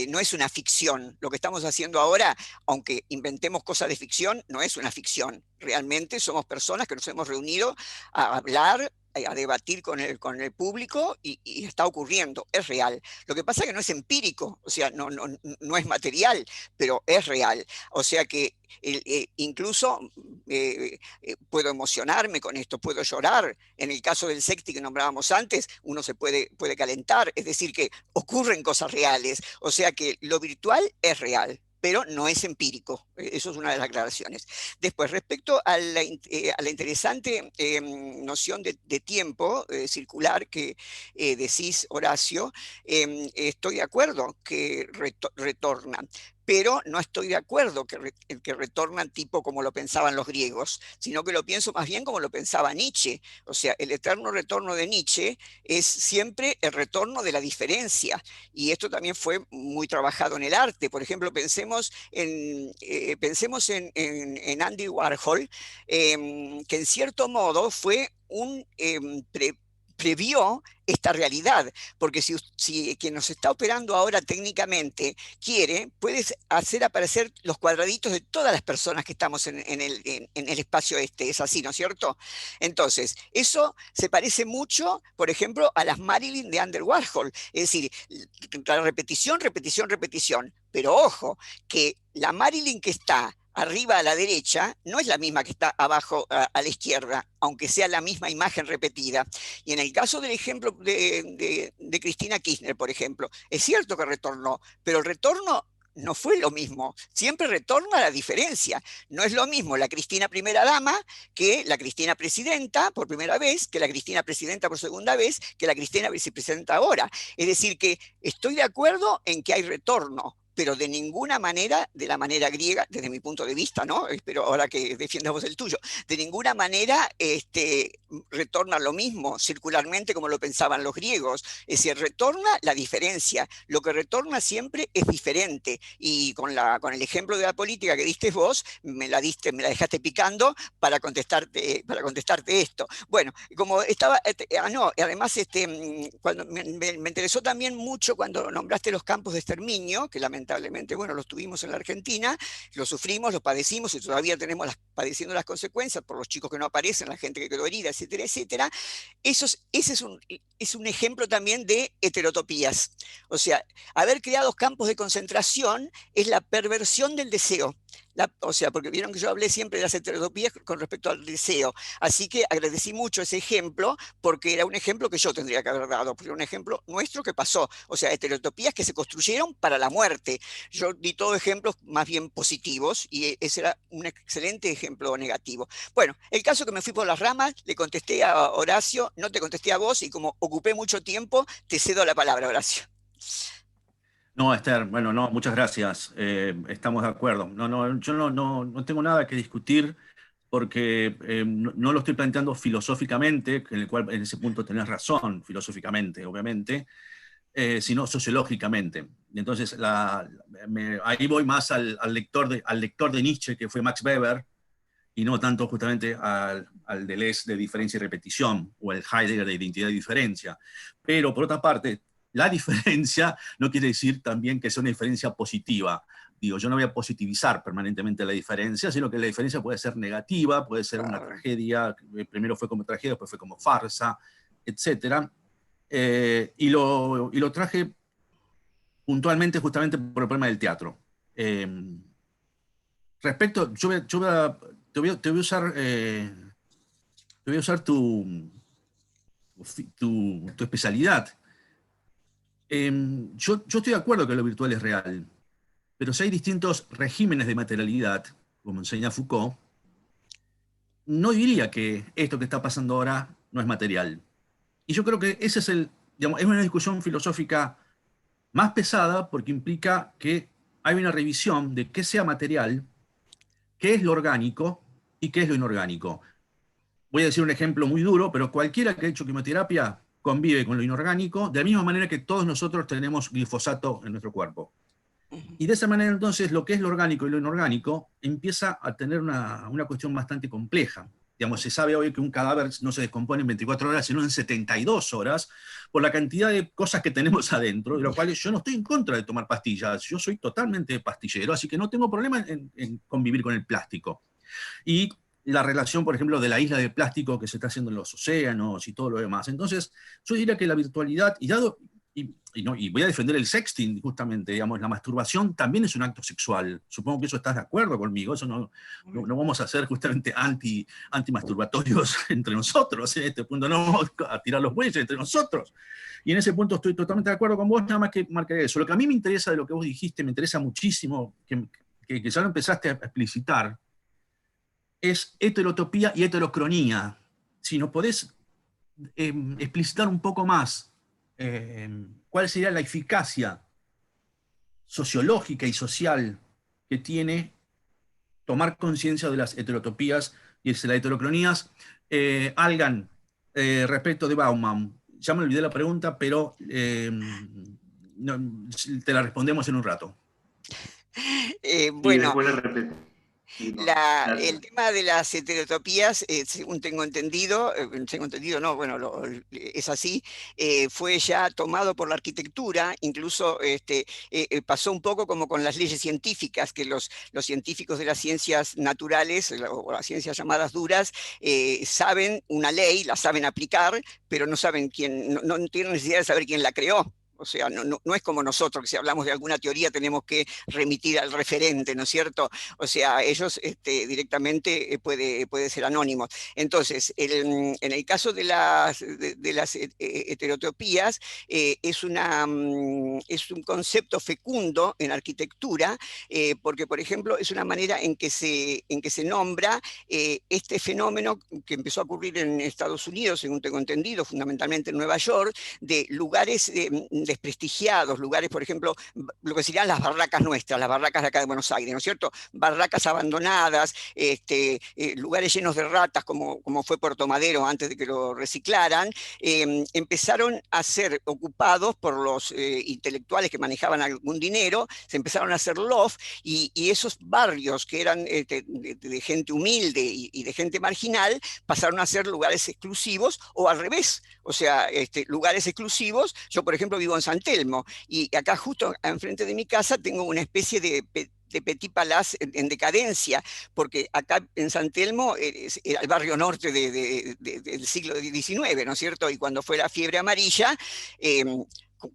no es una ficción. Lo que estamos haciendo ahora, aunque inventemos cosas de ficción, no es una ficción. Realmente somos personas que nos hemos reunido a hablar, a debatir con el público y está ocurriendo, es real. Lo que pasa es que no es empírico, o sea, no es material, pero es real. O sea que incluso puedo emocionarme con esto, puedo llorar. En el caso del sexting que nombrábamos antes, uno se puede calentar, es decir, que ocurren cosas reales. O sea que lo virtual es real, pero no es empírico. Eso es una de las aclaraciones. Después, respecto a la interesante noción de tiempo circular que decís, Horacio, estoy de acuerdo que retorna, pero no estoy de acuerdo que retornan tipo como lo pensaban los griegos, sino que lo pienso más bien como lo pensaba Nietzsche. O sea, el eterno retorno de Nietzsche es siempre el retorno de la diferencia. Y esto también fue muy trabajado en el arte. Por ejemplo, pensemos en Andy Warhol, que en cierto modo fue previó esta realidad, porque si quien nos está operando ahora técnicamente quiere, puedes hacer aparecer los cuadraditos de todas las personas que estamos en el espacio es así, ¿no es cierto? Entonces, eso se parece mucho, por ejemplo, a las Marilyn de Andy Warhol, es decir, la repetición, repetición, repetición, pero ojo, que la Marilyn que está arriba a la derecha no es la misma que está abajo a la izquierda, aunque sea la misma imagen repetida. Y en el caso del ejemplo de Cristina Kirchner, por ejemplo, es cierto que retornó, pero el retorno no fue lo mismo, siempre retorna a la diferencia. No es lo mismo la Cristina primera dama que la Cristina presidenta por primera vez, que la Cristina presidenta por segunda vez, que la Cristina vicepresidenta ahora. Es decir, que estoy de acuerdo en que hay retorno, pero de ninguna manera, de la manera griega, desde mi punto de vista, ¿no? Espero ahora que defiendamos el tuyo, de ninguna manera retorna lo mismo circularmente como lo pensaban los griegos. Es decir, retorna la diferencia. Lo que retorna siempre es diferente. Y con el ejemplo de la política que diste vos, me la dejaste picando para contestarte esto. Bueno, como estaba, no, además cuando me interesó también mucho cuando nombraste los campos de exterminio, que lamentablemente, bueno, los tuvimos en la Argentina, los sufrimos, los padecimos y todavía tenemos las padeciendo las consecuencias, por los chicos que no aparecen, la gente que quedó herida, etcétera, etcétera. Ese es un ejemplo también de heterotopías. O sea, haber creado campos de concentración es la perversión del deseo. O sea, porque vieron que yo hablé siempre de las heterotopías con respecto al deseo. Así que agradecí mucho ese ejemplo, porque era un ejemplo que yo tendría que haber dado, porque era un ejemplo nuestro que pasó. O sea, heterotopías que se construyeron para la muerte. Yo di todos ejemplos más bien positivos, y ese era un excelente ejemplo negativo. Bueno, el caso que me fui por las ramas, le contesté a Horacio, no te contesté a vos, y como ocupé mucho tiempo, te cedo la palabra, Horacio. No, Esther, bueno, no, muchas gracias. Estamos de acuerdo. Yo no tengo nada que discutir porque no lo estoy planteando filosóficamente, en el cual en ese punto tenés razón, filosóficamente, obviamente, sino sociológicamente. Entonces, ahí voy más al lector de Nietzsche, que fue Max Weber, y no tanto justamente al Deleuze de diferencia y repetición, o el Heidegger de identidad y diferencia. Pero, por otra parte, la diferencia no quiere decir también que sea una diferencia positiva. Digo, yo no voy a positivizar permanentemente la diferencia, sino que la diferencia puede ser negativa, puede ser una tragedia, primero fue como tragedia, después fue como farsa, etc. Y lo traje puntualmente justamente por el problema del teatro. Respecto, te voy a usar tu especialidad. Yo estoy de acuerdo que lo virtual es real, pero si hay distintos regímenes de materialidad, como enseña Foucault, no diría que esto que está pasando ahora no es material. Y yo creo que ese es es una discusión filosófica más pesada, porque implica que hay una revisión de qué sea material, qué es lo orgánico y qué es lo inorgánico. Voy a decir un ejemplo muy duro, pero cualquiera que ha hecho quimioterapia convive con lo inorgánico, de la misma manera que todos nosotros tenemos glifosato en nuestro cuerpo. Y de esa manera, entonces, lo que es lo orgánico y lo inorgánico empieza a tener una cuestión bastante compleja. Digamos, se sabe hoy que un cadáver no se descompone en 24 horas, sino en 72 horas, por la cantidad de cosas que tenemos adentro, de lo cual yo no estoy en contra de tomar pastillas. Yo soy totalmente pastillero, así que no tengo problema en convivir con el plástico. Y la relación, por ejemplo, de la isla de plástico que se está haciendo en los océanos y todo lo demás. Entonces, yo diría que la virtualidad, y voy a defender el sexting, justamente, digamos, la masturbación también es un acto sexual. Supongo que eso estás de acuerdo conmigo. Eso no vamos a ser justamente anti-masturbatorios entre nosotros. En este punto no vamos a tirar los bueyes entre nosotros. Y en ese punto estoy totalmente de acuerdo con vos, nada más que marcar eso. Lo que a mí me interesa de lo que vos dijiste, me interesa muchísimo, que ya lo empezaste a explicitar, es heterotopía y heterocronía. Si nos podés explicitar un poco más cuál sería la eficacia sociológica y social que tiene tomar conciencia de las heterotopías y de las heterocronías. Algan, respecto de Bauman, ya me olvidé la pregunta, pero te la respondemos en un rato. Bueno, el tema de las heterotopías, según tengo entendido, no, bueno, es así, fue ya tomado por la arquitectura, incluso pasó un poco como con las leyes científicas, que los científicos de las ciencias naturales, o las ciencias llamadas duras, saben una ley, la saben aplicar, pero no saben no tienen necesidad de saber quién la creó. O sea, no es como nosotros, que si hablamos de alguna teoría tenemos que remitir al referente, ¿no es cierto? O sea, ellos directamente puede ser anónimos. Entonces, en el caso de las heterotopías, es un concepto fecundo en arquitectura, porque, por ejemplo, es una manera en que se nombra este fenómeno que empezó a ocurrir en Estados Unidos, según tengo entendido, fundamentalmente en Nueva York, de lugares desprestigiados, lugares, por ejemplo, lo que serían las barracas nuestras, las barracas de acá de Buenos Aires, ¿no es cierto? Barracas abandonadas, lugares llenos de ratas, como fue Puerto Madero antes de que lo reciclaran, empezaron a ser ocupados por los intelectuales que manejaban algún dinero, se empezaron a hacer loft, y esos barrios que eran de gente humilde y de gente marginal, pasaron a ser lugares exclusivos, o al revés, o sea, lugares exclusivos. Yo, por ejemplo, vivo en San Telmo, y acá justo enfrente de mi casa tengo una especie de de Petit Palace en decadencia, porque acá en San Telmo era el barrio norte del siglo XIX, ¿no es cierto? Y cuando fue la fiebre amarilla,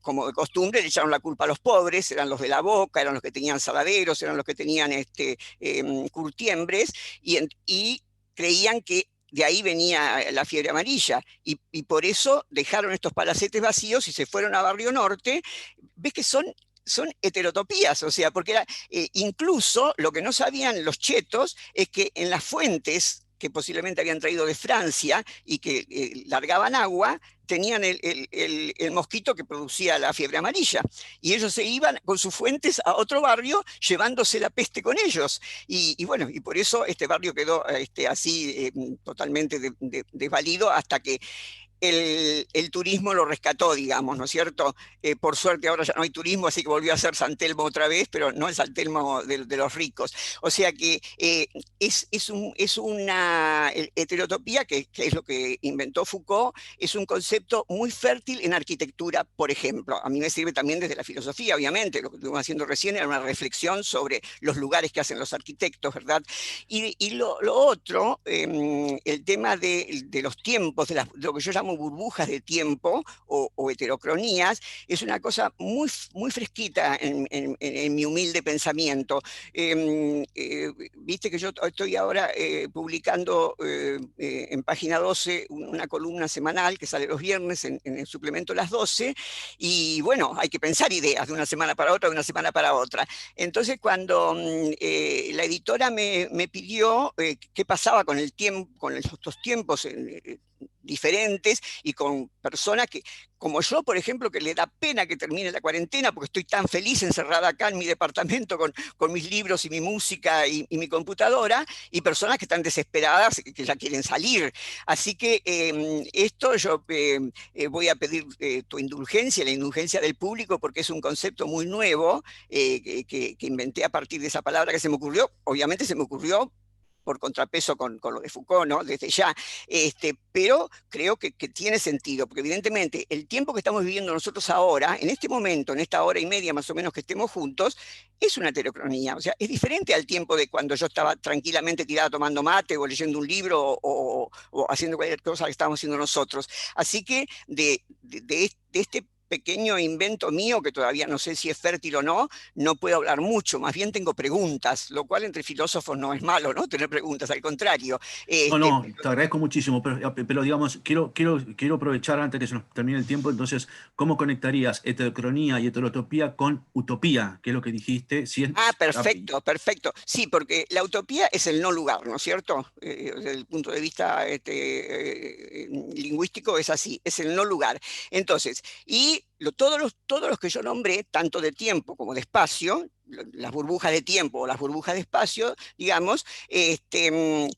como de costumbre, le echaron la culpa a los pobres, eran los de la Boca, eran los que tenían saladeros, eran los que tenían curtiembres, y creían que de ahí venía la fiebre amarilla, y por eso dejaron estos palacetes vacíos y se fueron a Barrio Norte. Ves que son heterotopías, o sea, porque era, incluso lo que no sabían los chetos es que en las fuentes que posiblemente habían traído de Francia y que largaban agua, tenían el mosquito que producía la fiebre amarilla. Y ellos se iban con sus fuentes a otro barrio llevándose la peste con ellos. Y bueno, y por eso este barrio quedó así totalmente desvalido hasta que el turismo lo rescató, digamos, ¿no es cierto? Por suerte ahora ya no hay turismo, así que volvió a ser San Telmo otra vez, pero no el San Telmo de los ricos. O sea que es una heterotopía, que es lo que inventó Foucault, es un concepto muy fértil en arquitectura, por ejemplo. A mí me sirve también desde la filosofía, obviamente. Lo que estuvimos haciendo recién era una reflexión sobre los lugares que hacen los arquitectos, ¿verdad? Y lo otro, el tema de los tiempos, de lo que yo llamo burbujas de tiempo o heterocronías, es una cosa muy, muy fresquita en mi humilde pensamiento. Viste que yo estoy ahora publicando en Página 12 una columna semanal que sale los viernes en el suplemento Las 12, y bueno, hay que pensar ideas de una semana para otra, de una semana para otra. Entonces cuando la editora me pidió qué pasaba con el tiempo, con estos tiempos diferentes, y con personas que, como yo, por ejemplo, que le da pena que termine la cuarentena porque estoy tan feliz encerrada acá en mi departamento con mis libros y mi música y mi computadora, y personas que están desesperadas, que ya quieren salir. Así que esto yo voy a pedir tu indulgencia, la indulgencia del público, porque es un concepto muy nuevo que inventé a partir de esa palabra que se me ocurrió. Obviamente se me ocurrió por contrapeso con lo de Foucault, ¿no? Desde ya, pero creo que tiene sentido, porque evidentemente el tiempo que estamos viviendo nosotros ahora, en este momento, en esta hora y media más o menos que estemos juntos, es una heterocronía, o sea, es diferente al tiempo de cuando yo estaba tranquilamente tirada tomando mate o leyendo un libro o haciendo cualquier cosa que estábamos haciendo nosotros. Así que de este pequeño invento mío, que todavía no sé si es fértil o no, no puedo hablar mucho, más bien tengo preguntas, lo cual entre filósofos no es malo, ¿no? Tener preguntas, al contrario. No, te agradezco muchísimo, pero digamos, quiero aprovechar antes que se nos termine el tiempo. Entonces, ¿cómo conectarías heterocronía y heterotopía con utopía? ¿Qué es lo que dijiste? Perfecto, perfecto. Sí, porque la utopía es el no lugar, ¿no es cierto? Desde el punto de vista lingüístico es así, es el no lugar. Entonces, y todos los que yo nombré, tanto de tiempo como de espacio, las burbujas de tiempo o las burbujas de espacio, digamos, existen,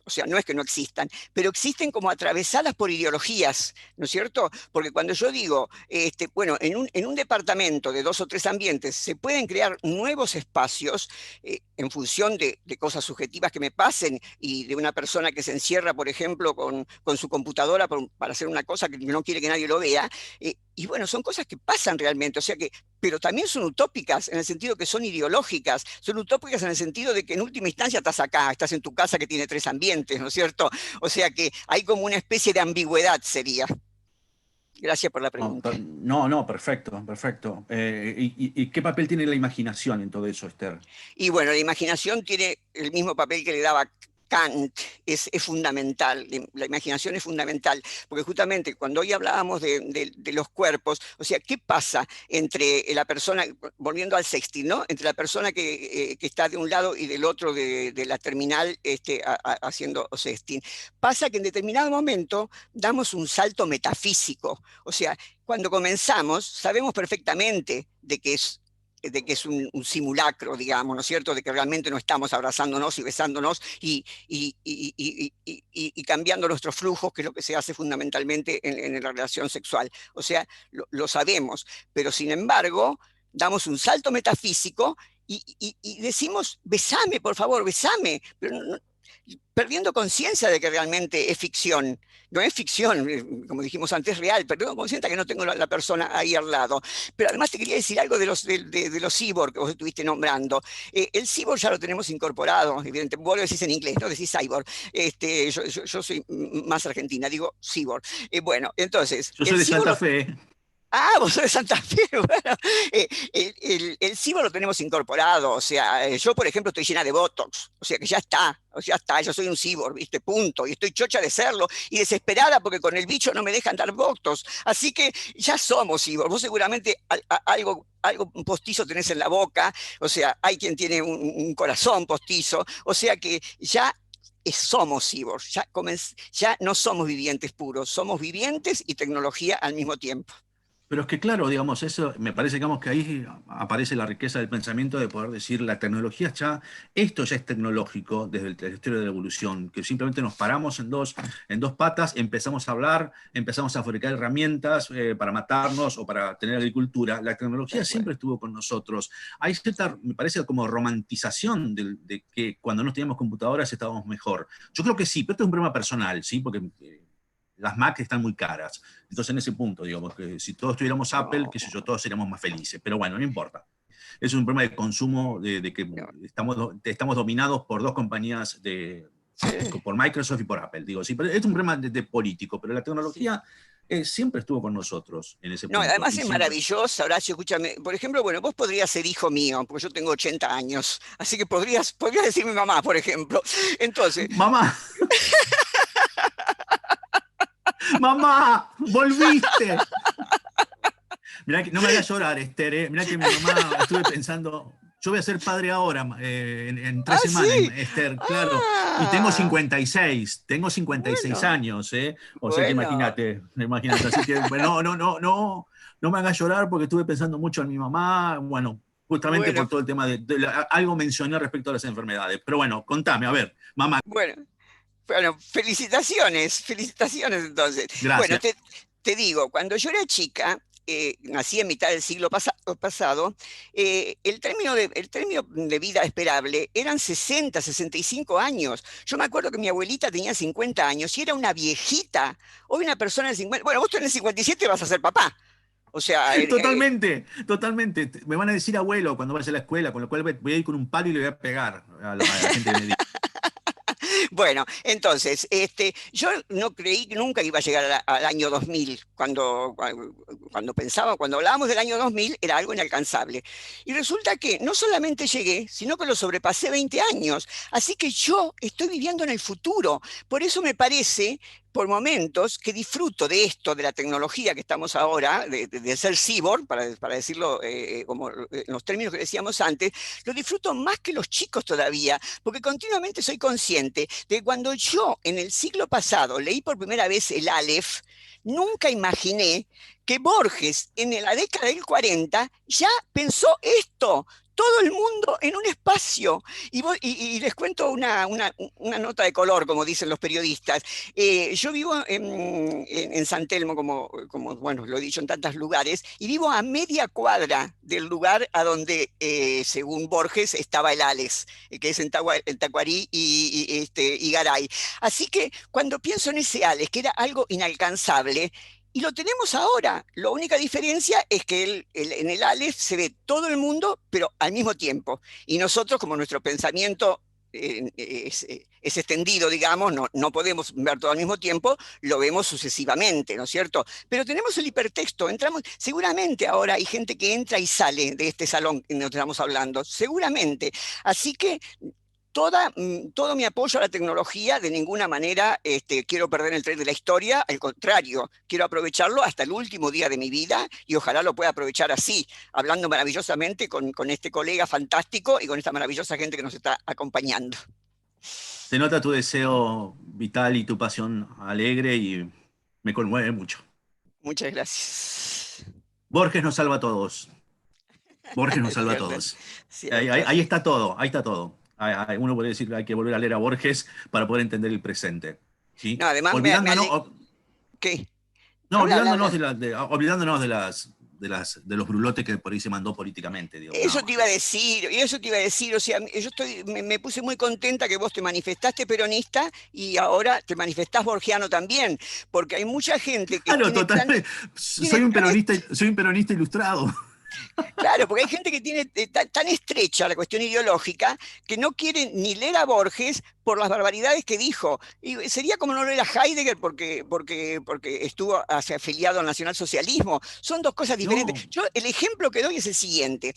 o sea, no es que no existan, pero existen como atravesadas por ideologías, ¿no es cierto? Porque cuando yo digo, bueno, en un departamento de 2 o 3 ambientes se pueden crear nuevos espacios en función de cosas subjetivas que me pasen, y de una persona que se encierra, por ejemplo, con su computadora para hacer una cosa que no quiere que nadie lo vea, y bueno, son cosas que pasan realmente, o sea que, pero también son utópicas en el sentido que son ideológicas, son utópicas en el sentido de que en última instancia estás acá, estás en tu casa que tiene 3 ambientes, ¿no es cierto? O sea que hay como una especie de ambigüedad, sería. Gracias por la pregunta. No, perfecto, perfecto. ¿Y qué papel tiene la imaginación en todo eso, Esther? Y bueno, la imaginación tiene el mismo papel que le daba Kant, es fundamental, la imaginación es fundamental, porque justamente cuando hoy hablábamos de los cuerpos, o sea, ¿qué pasa entre la persona, volviendo al sextil, ¿no? Entre la persona que está de un lado y del otro de la terminal haciendo sextil? Pasa que en determinado momento damos un salto metafísico, o sea, cuando comenzamos sabemos perfectamente de que es un simulacro, digamos, ¿no es cierto?, de que realmente no estamos abrazándonos y besándonos y cambiando nuestros flujos, que es lo que se hace fundamentalmente en la relación sexual. O sea, lo sabemos, pero sin embargo, damos un salto metafísico y decimos, besame, por favor, besame, pero perdiendo conciencia de que realmente es ficción. No es ficción, como dijimos antes, real, perdiendo conciencia que no tengo la persona ahí al lado. Pero además te quería decir algo de los cyborg que vos estuviste nombrando. El cyborg ya lo tenemos incorporado, evidentemente. Vos lo decís en inglés, no decís cyborg. Yo soy más argentina, digo cyborg. Bueno, entonces, Yo soy de Santa Fe. Ah, vos sos de Santa Fe. Bueno, el cibo lo tenemos incorporado. O sea, yo, por ejemplo, estoy llena de Botox. O sea, que ya está. O sea, ya está. Yo soy un cyborg, ¿viste? Punto. Y estoy chocha de serlo. Y desesperada porque con el bicho no me dejan dar Botox. Así que ya somos cyborg. Vos seguramente algo postizo tenés en la boca. O sea, hay quien tiene un corazón postizo. O sea que ya somos cyborg. Ya no somos vivientes puros. Somos vivientes y tecnología al mismo tiempo. Pero es que claro, digamos, eso me parece, digamos, que ahí aparece la riqueza del pensamiento de poder decir, la tecnología esto ya es tecnológico desde la historia de la evolución, que simplemente nos paramos en dos patas, empezamos a hablar, empezamos a fabricar herramientas para matarnos o para tener agricultura. La tecnología siempre estuvo con nosotros. Hay cierta, me parece, como romantización de que cuando no teníamos computadoras estábamos mejor. Yo creo que sí, pero esto es un problema personal, ¿sí? Porque las Mac están muy caras. Entonces, en ese punto, digamos, que si todos tuviéramos Apple, qué sé yo, todos seríamos más felices. Pero bueno, no importa. Es un problema de consumo, de que estamos dominados por dos compañías, por Microsoft y por Apple. Digo, sí, pero es un problema de político, pero la tecnología siempre estuvo con nosotros en ese punto. No, además es maravilloso, Horacio, escúchame. Por ejemplo, bueno, vos podrías ser hijo mío, porque yo tengo 80 años, así que podrías decir mi mamá, por ejemplo. Entonces... ¡Mamá! ¡Mamá! ¡Volviste! Mirá que no me hagas llorar, Esther. Mirá que mi mamá, estuve pensando, yo voy a ser padre ahora, en 3 semanas, ¿sí? Esther, claro. Y tengo 56 bueno, años, O sea que imagínate. Así que, bueno, no me hagas llorar porque estuve pensando mucho en mi mamá, bueno, justamente por todo el tema algo mencioné respecto a las enfermedades. Pero bueno, contame, a ver, mamá. Bueno, felicitaciones entonces. Gracias. Bueno, te digo, cuando yo era chica, nací en mitad del siglo pasado, el término de vida esperable eran 60, 65 años. Yo me acuerdo que mi abuelita tenía 50 años y era una viejita. Hoy una persona de 50, bueno, vos tenés 57 vas a ser papá. O sea, totalmente. Me van a decir abuelo cuando vaya a la escuela, con lo cual voy a ir con un palo y le voy a pegar a la gente que me diga. Bueno, entonces, yo no creí que nunca iba a llegar al año 2000. Cuando hablábamos del año 2000, era algo inalcanzable. Y resulta que no solamente llegué, sino que lo sobrepasé 20 años. Así que yo estoy viviendo en el futuro. Por eso me parece, por momentos, que disfruto de esto, de la tecnología que estamos ahora, de ser cyborg, para decirlo como en los términos que decíamos antes, lo disfruto más que los chicos todavía, porque continuamente soy consciente de que cuando yo en el siglo pasado leí por primera vez el Aleph, nunca imaginé que Borges en la década del 40 ya pensó esto. Todo el mundo en un espacio. Y les cuento una nota de color, como dicen los periodistas. Yo vivo en San Telmo, como bueno, lo he dicho en tantos lugares, y vivo a media cuadra del lugar a donde, según Borges, estaba el Ales, que es en Tacuarí y Garay. Así que cuando pienso en ese Ales, que era algo inalcanzable, y lo tenemos ahora. La única diferencia es que en el Aleph se ve todo el mundo, pero al mismo tiempo. Y nosotros, como nuestro pensamiento es extendido, digamos, no podemos ver todo al mismo tiempo, lo vemos sucesivamente, ¿no es cierto? Pero tenemos el hipertexto, seguramente ahora hay gente que entra y sale de este salón en el que estamos hablando, seguramente. Así que todo mi apoyo a la tecnología, de ninguna manera quiero perder el tren de la historia, al contrario, quiero aprovecharlo hasta el último día de mi vida y ojalá lo pueda aprovechar así, hablando maravillosamente con este colega fantástico y con esta maravillosa gente que nos está acompañando. Se nota tu deseo vital y tu pasión alegre y me conmueve mucho. Muchas gracias. Borges nos salva a todos. Borges nos salva a todos. Ahí está todo, ahí está todo. Uno puede decir que hay que volver a leer a Borges para poder entender el presente. ¿Sí? No, además olvidándonos, ¿qué? No, olvidándonos de de los brulotes que por ahí se mandó políticamente. Digo, Eso no. te iba a decir, o sea, yo me puse muy contenta que vos te manifestaste peronista y ahora te manifestás borgiano también, porque hay mucha gente que Claro, tiene totalmente. tiene Soy un peronista ilustrado. Claro, porque hay gente que tiene tan estrecha la cuestión ideológica que no quiere ni leer a Borges por las barbaridades que dijo. Y sería como no leer a Heidegger porque estuvo afiliado al nacionalsocialismo. Son dos cosas diferentes. No, El ejemplo que doy es el siguiente.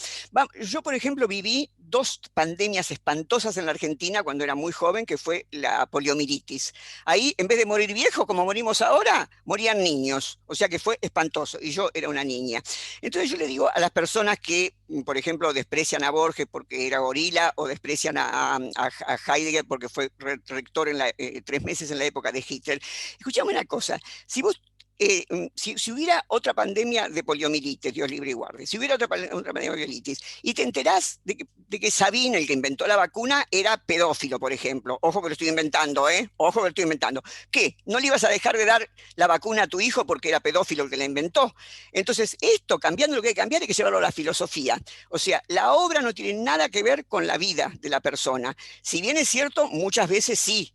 Yo, por ejemplo, viví dos pandemias espantosas en la Argentina cuando era muy joven, que fue la poliomielitis. Ahí, en vez de morir viejos como morimos ahora, morían niños. O sea que fue espantoso. Y yo era una niña. Entonces yo le digo a las personas que, por ejemplo, desprecian a Borges porque era gorila o desprecian a Heidegger porque fue rector 3 meses en la época de Hitler, escuchame una cosa, si vos si hubiera otra pandemia de poliomielitis, Dios libre y guarde, si hubiera otra pandemia de poliomielitis, y te enterás de que Sabine, el que inventó la vacuna, era pedófilo, por ejemplo, ojo que lo estoy inventando, ojo que lo estoy inventando, ¿qué? ¿No le ibas a dejar de dar la vacuna a tu hijo porque era pedófilo el que la inventó? Entonces, esto, cambiando lo que hay que cambiar, hay que llevarlo a la filosofía. O sea, la obra no tiene nada que ver con la vida de la persona. Si bien es cierto, muchas veces sí.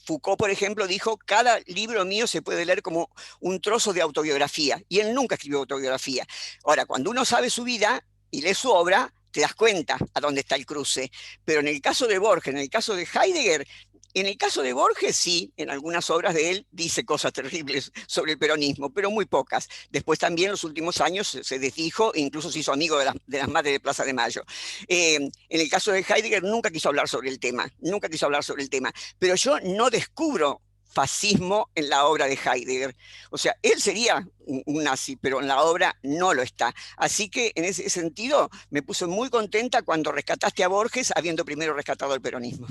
Foucault, por ejemplo, dijo, cada libro mío se puede leer como un trozo de autobiografía, y él nunca escribió autobiografía. Ahora, cuando uno sabe su vida y lee su obra, te das cuenta a dónde está el cruce. Pero en el caso de Borges, en el caso de Heidegger, en el caso de Borges, sí, en algunas obras de él dice cosas terribles sobre el peronismo, pero muy pocas. Después también en los últimos años se desdijo e incluso se hizo amigo de las madres de Plaza de Mayo. En el caso de Heidegger nunca quiso hablar sobre el tema, nunca quiso hablar sobre el tema, pero yo no descubro fascismo en la obra de Heidegger. O sea, él sería un nazi, pero en la obra no lo está. Así que en ese sentido me puse muy contenta cuando rescataste a Borges, habiendo primero rescatado el peronismo.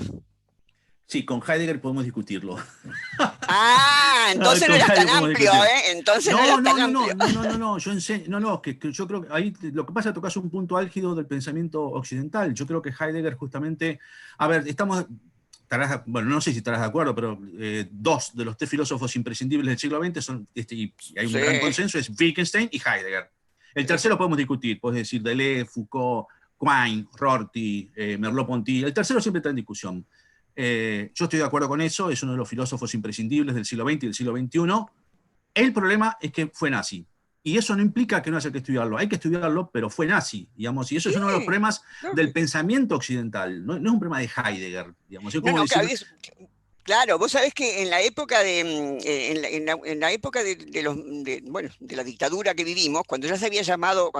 sí, con Heidegger podemos discutirlo. Entonces no Con eras tan Heidegger podemos amplio, discutir. Entonces no eras tan amplio. Yo creo que ahí lo que pasa es que tocas un punto álgido del pensamiento occidental. Yo creo que Heidegger justamente, a ver, bueno, no sé si estarás de acuerdo, pero dos de los tres filósofos imprescindibles del siglo XX son, y hay un gran consenso, es Wittgenstein y Heidegger. El tercero podemos discutir, puedes decir Deleuze, Foucault, Quine, Rorty, Merleau-Ponty. El tercero siempre está en discusión. Yo estoy de acuerdo con eso, es uno de los filósofos imprescindibles del siglo XX y del siglo XXI. El problema es que fue nazi. Y eso no implica que no haya que estudiarlo. Hay que estudiarlo, pero fue nazi, digamos. Y eso es uno de los problemas del pensamiento occidental. No es un problema de Heidegger, digamos. Es como decir... Claro, vos sabés que en la época en la época de la dictadura que vivimos, cuando ya se había llamado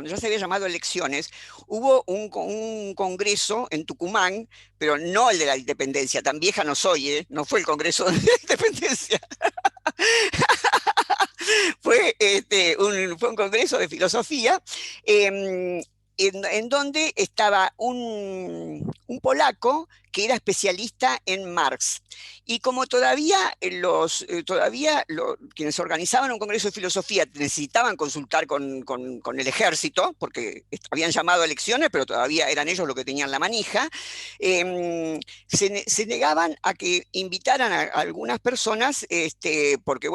elecciones, hubo un congreso en Tucumán, pero no el de la independencia, tan vieja no soy, no fue el congreso de la independencia. Fue un congreso de filosofía en donde estaba un polaco que era especialista en Marx. Y como todavía quienes organizaban un congreso de filosofía necesitaban consultar con el ejército, porque habían llamado a elecciones, pero todavía eran ellos los que tenían la manija, se negaban a que invitaran a algunas personas, porque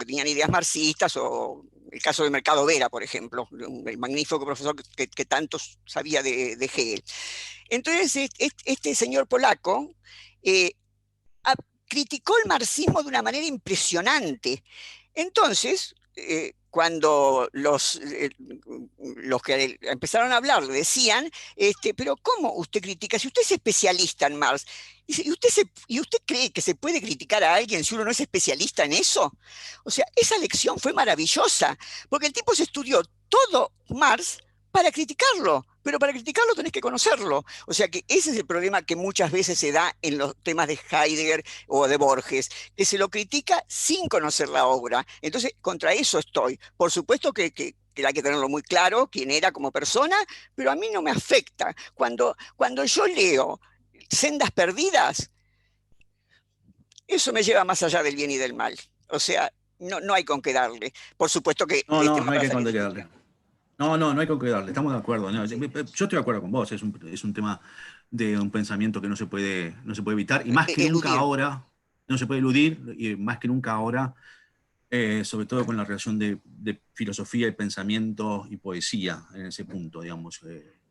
tenían ideas marxistas, o el caso de Mercado Vera, por ejemplo, el magnífico profesor que tanto sabía de Hegel. Entonces, este señor polaco criticó el marxismo de una manera impresionante. Entonces, cuando los que empezaron a hablar decían, pero ¿cómo usted critica? Si usted es especialista en Marx, ¿y usted cree que se puede criticar a alguien si uno no es especialista en eso? O sea, esa lección fue maravillosa, porque el tipo se estudió todo Marx para criticarlo, pero para criticarlo tenés que conocerlo. O sea que ese es el problema que muchas veces se da en los temas de Heidegger o de Borges, que se lo critica sin conocer la obra. Entonces, contra eso estoy. Por supuesto que hay que tenerlo muy claro, quién era como persona, pero a mí no me afecta. Cuando yo leo Sendas Perdidas, eso me lleva más allá del bien y del mal. O sea, no hay con qué darle. Por supuesto que... No hay que con qué darle. No hay con qué darle, estamos de acuerdo. No, yo estoy de acuerdo con vos, es un tema de un pensamiento que no se puede evitar, y más que nunca ahora, no se puede eludir, y más que nunca ahora, sobre todo con la relación de filosofía y pensamiento y poesía en ese punto, digamos.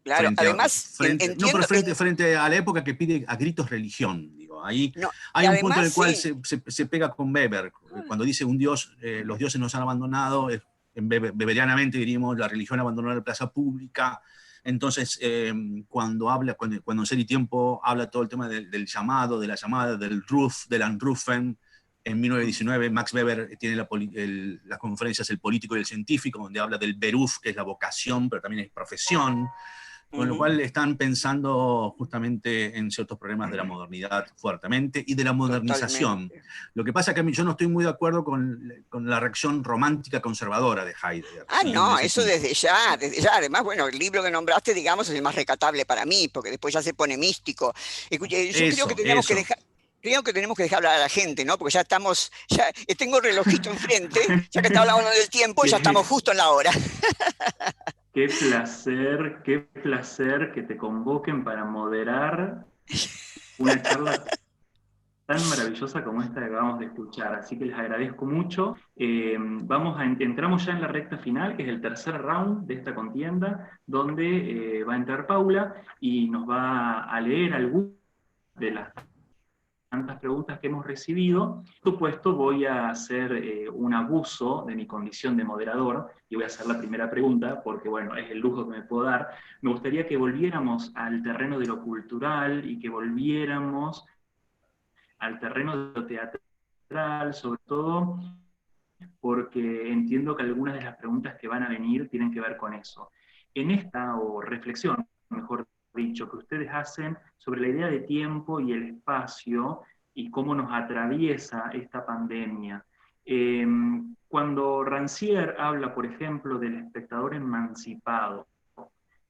Claro, además, No, pero entiendo... frente a la época que pide a gritos religión, digo. Ahí No, y hay un punto en además, el cual sí. se pega con Weber, cuando dice un dios, los dioses nos han abandonado, weberianamente diríamos, la religión abandonó la plaza pública. Entonces, cuando Ser y Tiempo habla todo el tema del llamado, de la llamada, del Ruf, del Anrufen, en 1919 Max Weber tiene las conferencias El político y el científico, donde habla del Beruf, que es la vocación, pero también es profesión, con lo cual están pensando justamente en ciertos problemas de la modernidad fuertemente y de la modernización. Totalmente. Lo que pasa es que yo no estoy muy de acuerdo con la reacción romántica conservadora de Heidegger. Ah, ¿sí? no, eso desde ya, desde ya. Además, bueno, el libro que nombraste, digamos, es el más recatable para mí, porque después ya se pone místico. Escuche, yo creo que teníamos que Eso. dejar... Creo que tenemos que dejar hablar a la gente, ¿no? Porque ya estamos, ya tengo el relojito enfrente, ya que está hablando del tiempo, ya estamos justo en la hora. Qué placer que te convoquen para moderar una charla tan maravillosa como esta que acabamos de escuchar. Así que les agradezco mucho. Entramos ya en la recta final, que es el tercer round de esta contienda, donde va a entrar Paula y nos va a leer algunas de las tantas preguntas que hemos recibido. Por supuesto, voy a hacer un abuso de mi condición de moderador y voy a hacer la primera pregunta, porque bueno, es el lujo que me puedo dar. Me gustaría que volviéramos al terreno de lo cultural y que volviéramos al terreno de lo teatral, sobre todo porque entiendo que algunas de las preguntas que van a venir tienen que ver con eso. En esta, o reflexión, mejor dicho, que ustedes hacen sobre la idea de tiempo y el espacio y cómo nos atraviesa esta pandemia. Cuando Rancière habla, por ejemplo, del espectador emancipado,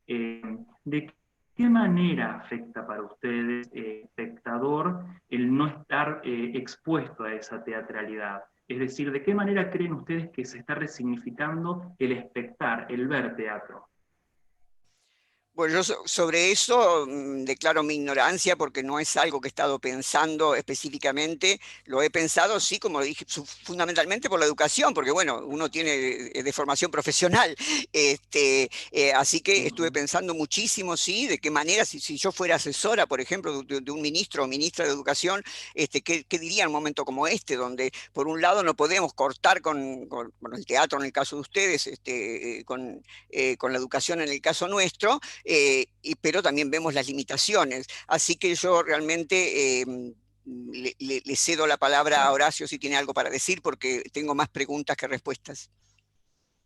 ¿de qué manera afecta para ustedes, espectador, el no estar expuesto a esa teatralidad? Es decir, ¿de qué manera creen ustedes que se está resignificando el espectar, el ver teatro? Bueno, yo sobre eso declaro mi ignorancia porque no es algo que he estado pensando específicamente. Lo he pensado, sí, como dije, fundamentalmente por la educación, porque bueno, uno tiene de formación profesional. Así que estuve pensando muchísimo, sí, de qué manera, si yo fuera asesora, por ejemplo, de un ministro o ministra de educación, ¿qué diría en un momento como este, donde por un lado no podemos cortar con el teatro en el caso de ustedes, con la educación en el caso nuestro? Pero también vemos las limitaciones. Así que yo realmente le cedo la palabra a Horacio si tiene algo para decir, porque tengo más preguntas que respuestas.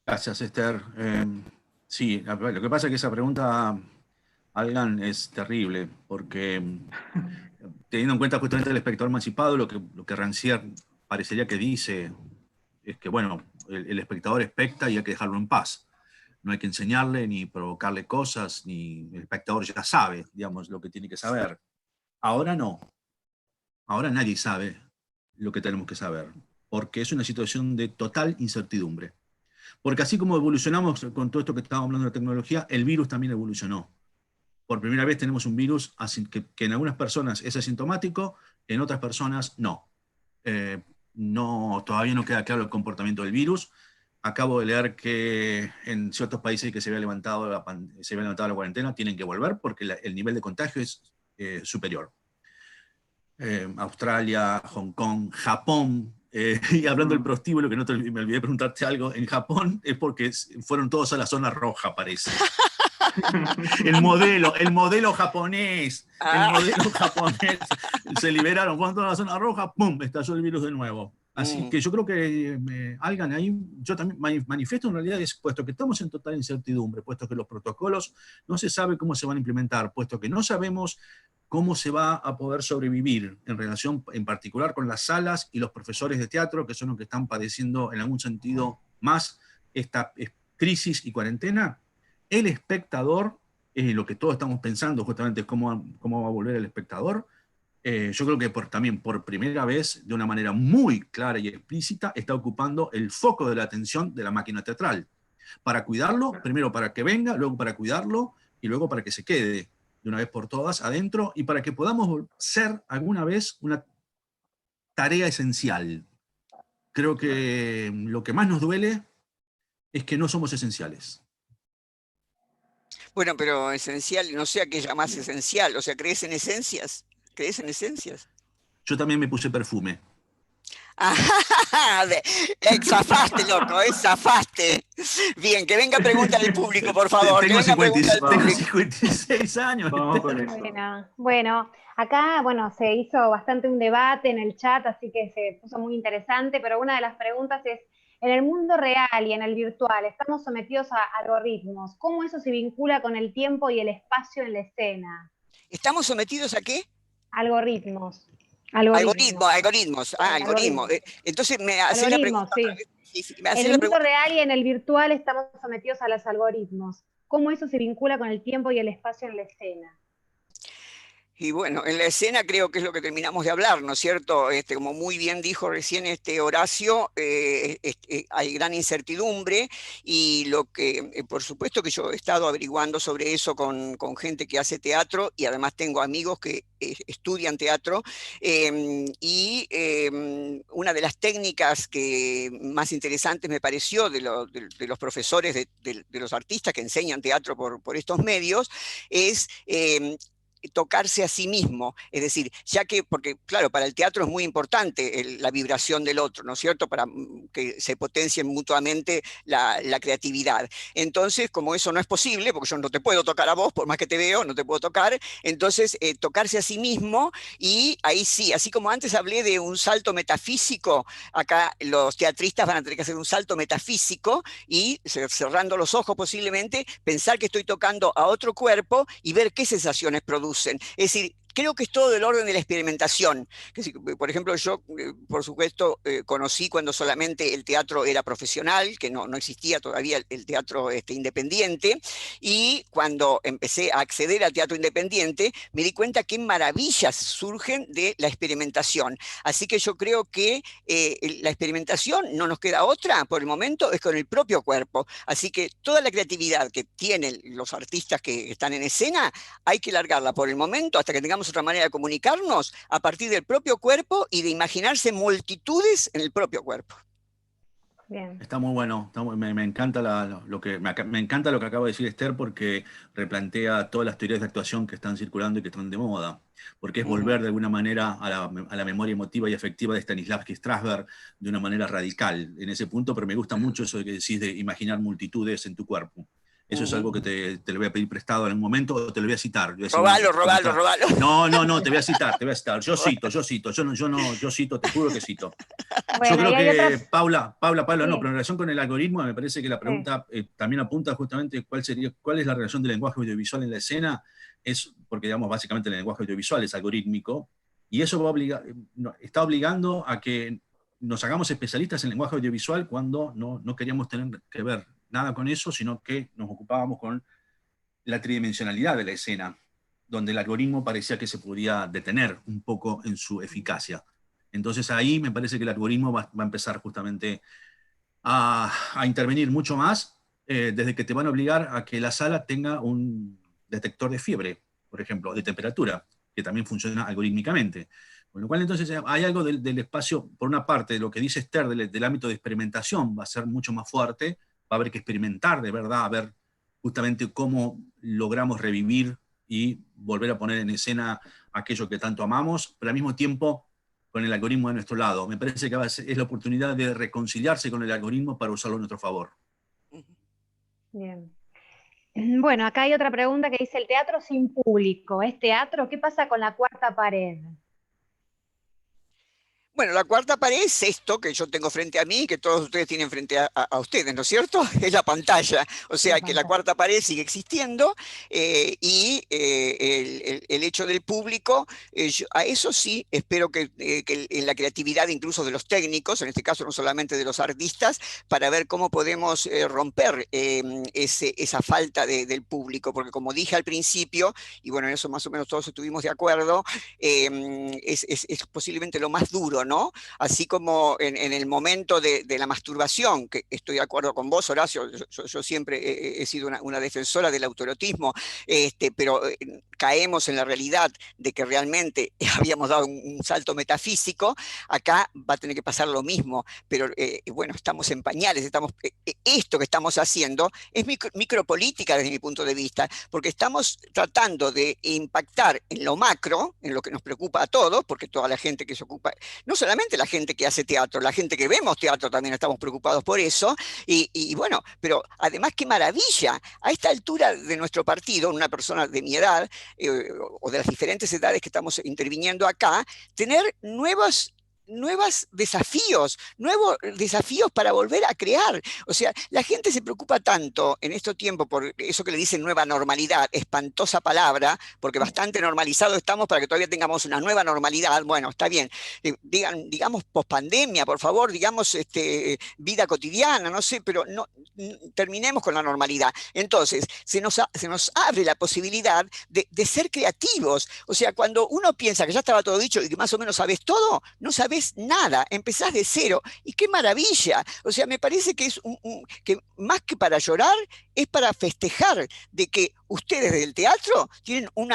Gracias, Esther. Sí, lo que pasa es que esa pregunta, Algan, es terrible, porque teniendo en cuenta justamente el espectador emancipado, lo que Rancière parecería que dice es que, bueno, el espectador especta y hay que dejarlo en paz. No hay que enseñarle ni provocarle cosas, ni el espectador ya sabe, digamos, lo que tiene que saber. Ahora no. Ahora nadie sabe lo que tenemos que saber, porque es una situación de total incertidumbre. Porque así como evolucionamos con todo esto que estábamos hablando de la tecnología, el virus también evolucionó. Por primera vez tenemos un virus que en algunas personas es asintomático, en otras personas no. Todavía no queda claro el comportamiento del virus. Acabo de leer que en ciertos países que se había levantado la cuarentena tienen que volver porque el nivel de contagio es superior. Australia, Hong Kong, Japón, y hablando del prostíbulo, que me olvidé de preguntarte algo, en Japón es porque fueron todos a la zona roja, parece. El modelo japonés, se liberaron, cuando a la zona roja, ¡pum!, estalló el virus de nuevo. Así que yo creo que, Algan, ahí yo también manifiesto en realidad, puesto que estamos en total incertidumbre, puesto que los protocolos no se sabe cómo se van a implementar, puesto que no sabemos cómo se va a poder sobrevivir en relación en particular con las salas y los profesores de teatro, que son los que están padeciendo en algún sentido más esta crisis y cuarentena. El espectador, lo que todos estamos pensando justamente es cómo va a volver el espectador. Yo creo que también por primera vez, de una manera muy clara y explícita, está ocupando el foco de la atención de la máquina teatral. Para cuidarlo, primero para que venga, luego para cuidarlo y luego para que se quede de una vez por todas adentro y para que podamos ser alguna vez una tarea esencial. creo que lo que más nos duele es que no somos esenciales. Bueno, pero esencial, no sé a qué llamás esencial, o sea, ¿crees en esencias? ¿Crees en esencias? Yo también me puse perfume. Ah, zafaste, loco, zafaste. Bien, que venga pregunta del público, por favor. Tengo Que venga pregunta del tengo público. 56 años. Vamos con eso. Bueno, acá, se hizo bastante un debate en el chat, así que se puso muy interesante, pero una de las preguntas es, en el mundo real y en el virtual, estamos sometidos a algoritmos. ¿Cómo eso se vincula con el tiempo y el espacio en la escena? ¿Estamos sometidos a qué? Algoritmos. Algoritmos. Ah, algoritmos. Entonces, me haces la pregunta sí. otra vez. Sí, En el mundo real y en el virtual estamos sometidos a los algoritmos. ¿Cómo eso se vincula con el tiempo y el espacio en la escena? Y bueno, en la escena creo que es lo que terminamos de hablar, ¿no es cierto? Como muy bien dijo recién Horacio, hay gran incertidumbre y por supuesto que yo he estado averiguando sobre eso con gente que hace teatro y además tengo amigos que estudian teatro una de las técnicas que más interesantes me pareció de los profesores, de los artistas que enseñan teatro por estos medios, es tocarse a sí mismo, es decir, porque claro, para el teatro es muy importante la vibración del otro, ¿no es cierto?, para que se potencien mutuamente la creatividad. Entonces, como eso no es posible, porque yo no te puedo tocar a vos, por más que te veo, no te puedo tocar, entonces tocarse a sí mismo, y ahí sí, así como antes hablé de un salto metafísico, acá los teatristas van a tener que hacer un salto metafísico y, cerrando los ojos posiblemente, pensar que estoy tocando a otro cuerpo y ver qué sensaciones producen. Es decir, creo que es todo del orden de la experimentación. Por ejemplo, yo, por supuesto, conocí cuando solamente el teatro era profesional, que no existía todavía el teatro independiente, y cuando empecé a acceder al teatro independiente, me di cuenta qué maravillas surgen de la experimentación. Así que yo creo que la experimentación no nos queda otra, por el momento, es con el propio cuerpo. Así que toda la creatividad que tienen los artistas que están en escena, hay que largarla por el momento hasta que tengamos otra manera de comunicarnos a partir del propio cuerpo y de imaginarse multitudes en el propio cuerpo. Bien. Está muy bueno, me encanta me encanta lo que acaba de decir Esther, porque replantea todas las teorías de actuación que están circulando y que están de moda, porque es volver de alguna manera a la memoria emotiva y afectiva de Stanislavski Strasberg de una manera radical en ese punto, pero me gusta mucho eso de que decís de imaginar multitudes en tu cuerpo. Eso es algo que te lo voy a pedir prestado en un momento, o te lo voy a citar. Robalo. No, te voy a citar. Yo cito, te juro que cito. Bueno, yo creo que, otras... Paula, sí. no, pero en relación con el algoritmo, me parece que la pregunta también apunta justamente cuál es la relación del lenguaje audiovisual en la escena, porque digamos, básicamente el lenguaje audiovisual es algorítmico, y eso está obligando a que nos hagamos especialistas en lenguaje audiovisual cuando no queríamos tener que ver nada con eso, sino que nos ocupábamos con la tridimensionalidad de la escena, donde el algoritmo parecía que se podía detener un poco en su eficacia. Entonces ahí me parece que el algoritmo va a empezar justamente a intervenir mucho más, desde que te van a obligar a que la sala tenga un detector de fiebre, por ejemplo, de temperatura, que también funciona algorítmicamente. Con lo cual, entonces, hay algo del espacio, por una parte, de lo que dice Esther, del ámbito de experimentación, va a ser mucho más fuerte, va a haber que experimentar de verdad, a ver justamente cómo logramos revivir y volver a poner en escena aquello que tanto amamos, pero al mismo tiempo con el algoritmo de nuestro lado. Me parece que es la oportunidad de reconciliarse con el algoritmo para usarlo a nuestro favor. Bien. Bueno, acá hay otra pregunta que dice, ¿el teatro sin público es teatro? ¿Qué pasa con la cuarta pared? Bueno, la cuarta pared es esto que yo tengo frente a mí y que todos ustedes tienen frente a ustedes, ¿no es cierto? Es la pantalla. O sea que la cuarta pared sigue existiendo y el hecho del público, a eso sí espero que en la creatividad incluso de los técnicos, en este caso no solamente de los artistas, para ver cómo podemos romper esa falta del público, porque como dije al principio, y bueno, en eso más o menos todos estuvimos de acuerdo, es posiblemente lo más duro, ¿no? Así como en el momento de la masturbación, que estoy de acuerdo con vos, Horacio, yo siempre he sido una defensora del autoerotismo, pero caemos en la realidad de que realmente habíamos dado un salto metafísico, acá va a tener que pasar lo mismo, pero bueno, estamos en pañales, esto que estamos haciendo es micropolítica desde mi punto de vista, porque estamos tratando de impactar en lo macro, en lo que nos preocupa a todos, porque toda la gente que se ocupa, no solamente la gente que hace teatro, la gente que vemos teatro también estamos preocupados por eso, y bueno, pero además qué maravilla, a esta altura de nuestro partido, una persona de mi edad, o de las diferentes edades que estamos interviniendo acá, tener nuevos desafíos para volver a crear. O sea, la gente se preocupa tanto en estos tiempos por eso que le dicen nueva normalidad, espantosa palabra, porque bastante normalizado estamos para que todavía tengamos una nueva normalidad. Bueno, está bien. Digamos pospandemia, por favor, digamos vida cotidiana, no sé, pero no terminemos con la normalidad. Entonces, se nos abre la posibilidad de ser creativos. O sea, cuando uno piensa que ya estaba todo dicho y que más o menos sabes todo, no sabes nada, empezás de cero, y qué maravilla. O sea, me parece que es que más que para llorar, es para festejar de que ustedes del teatro tienen un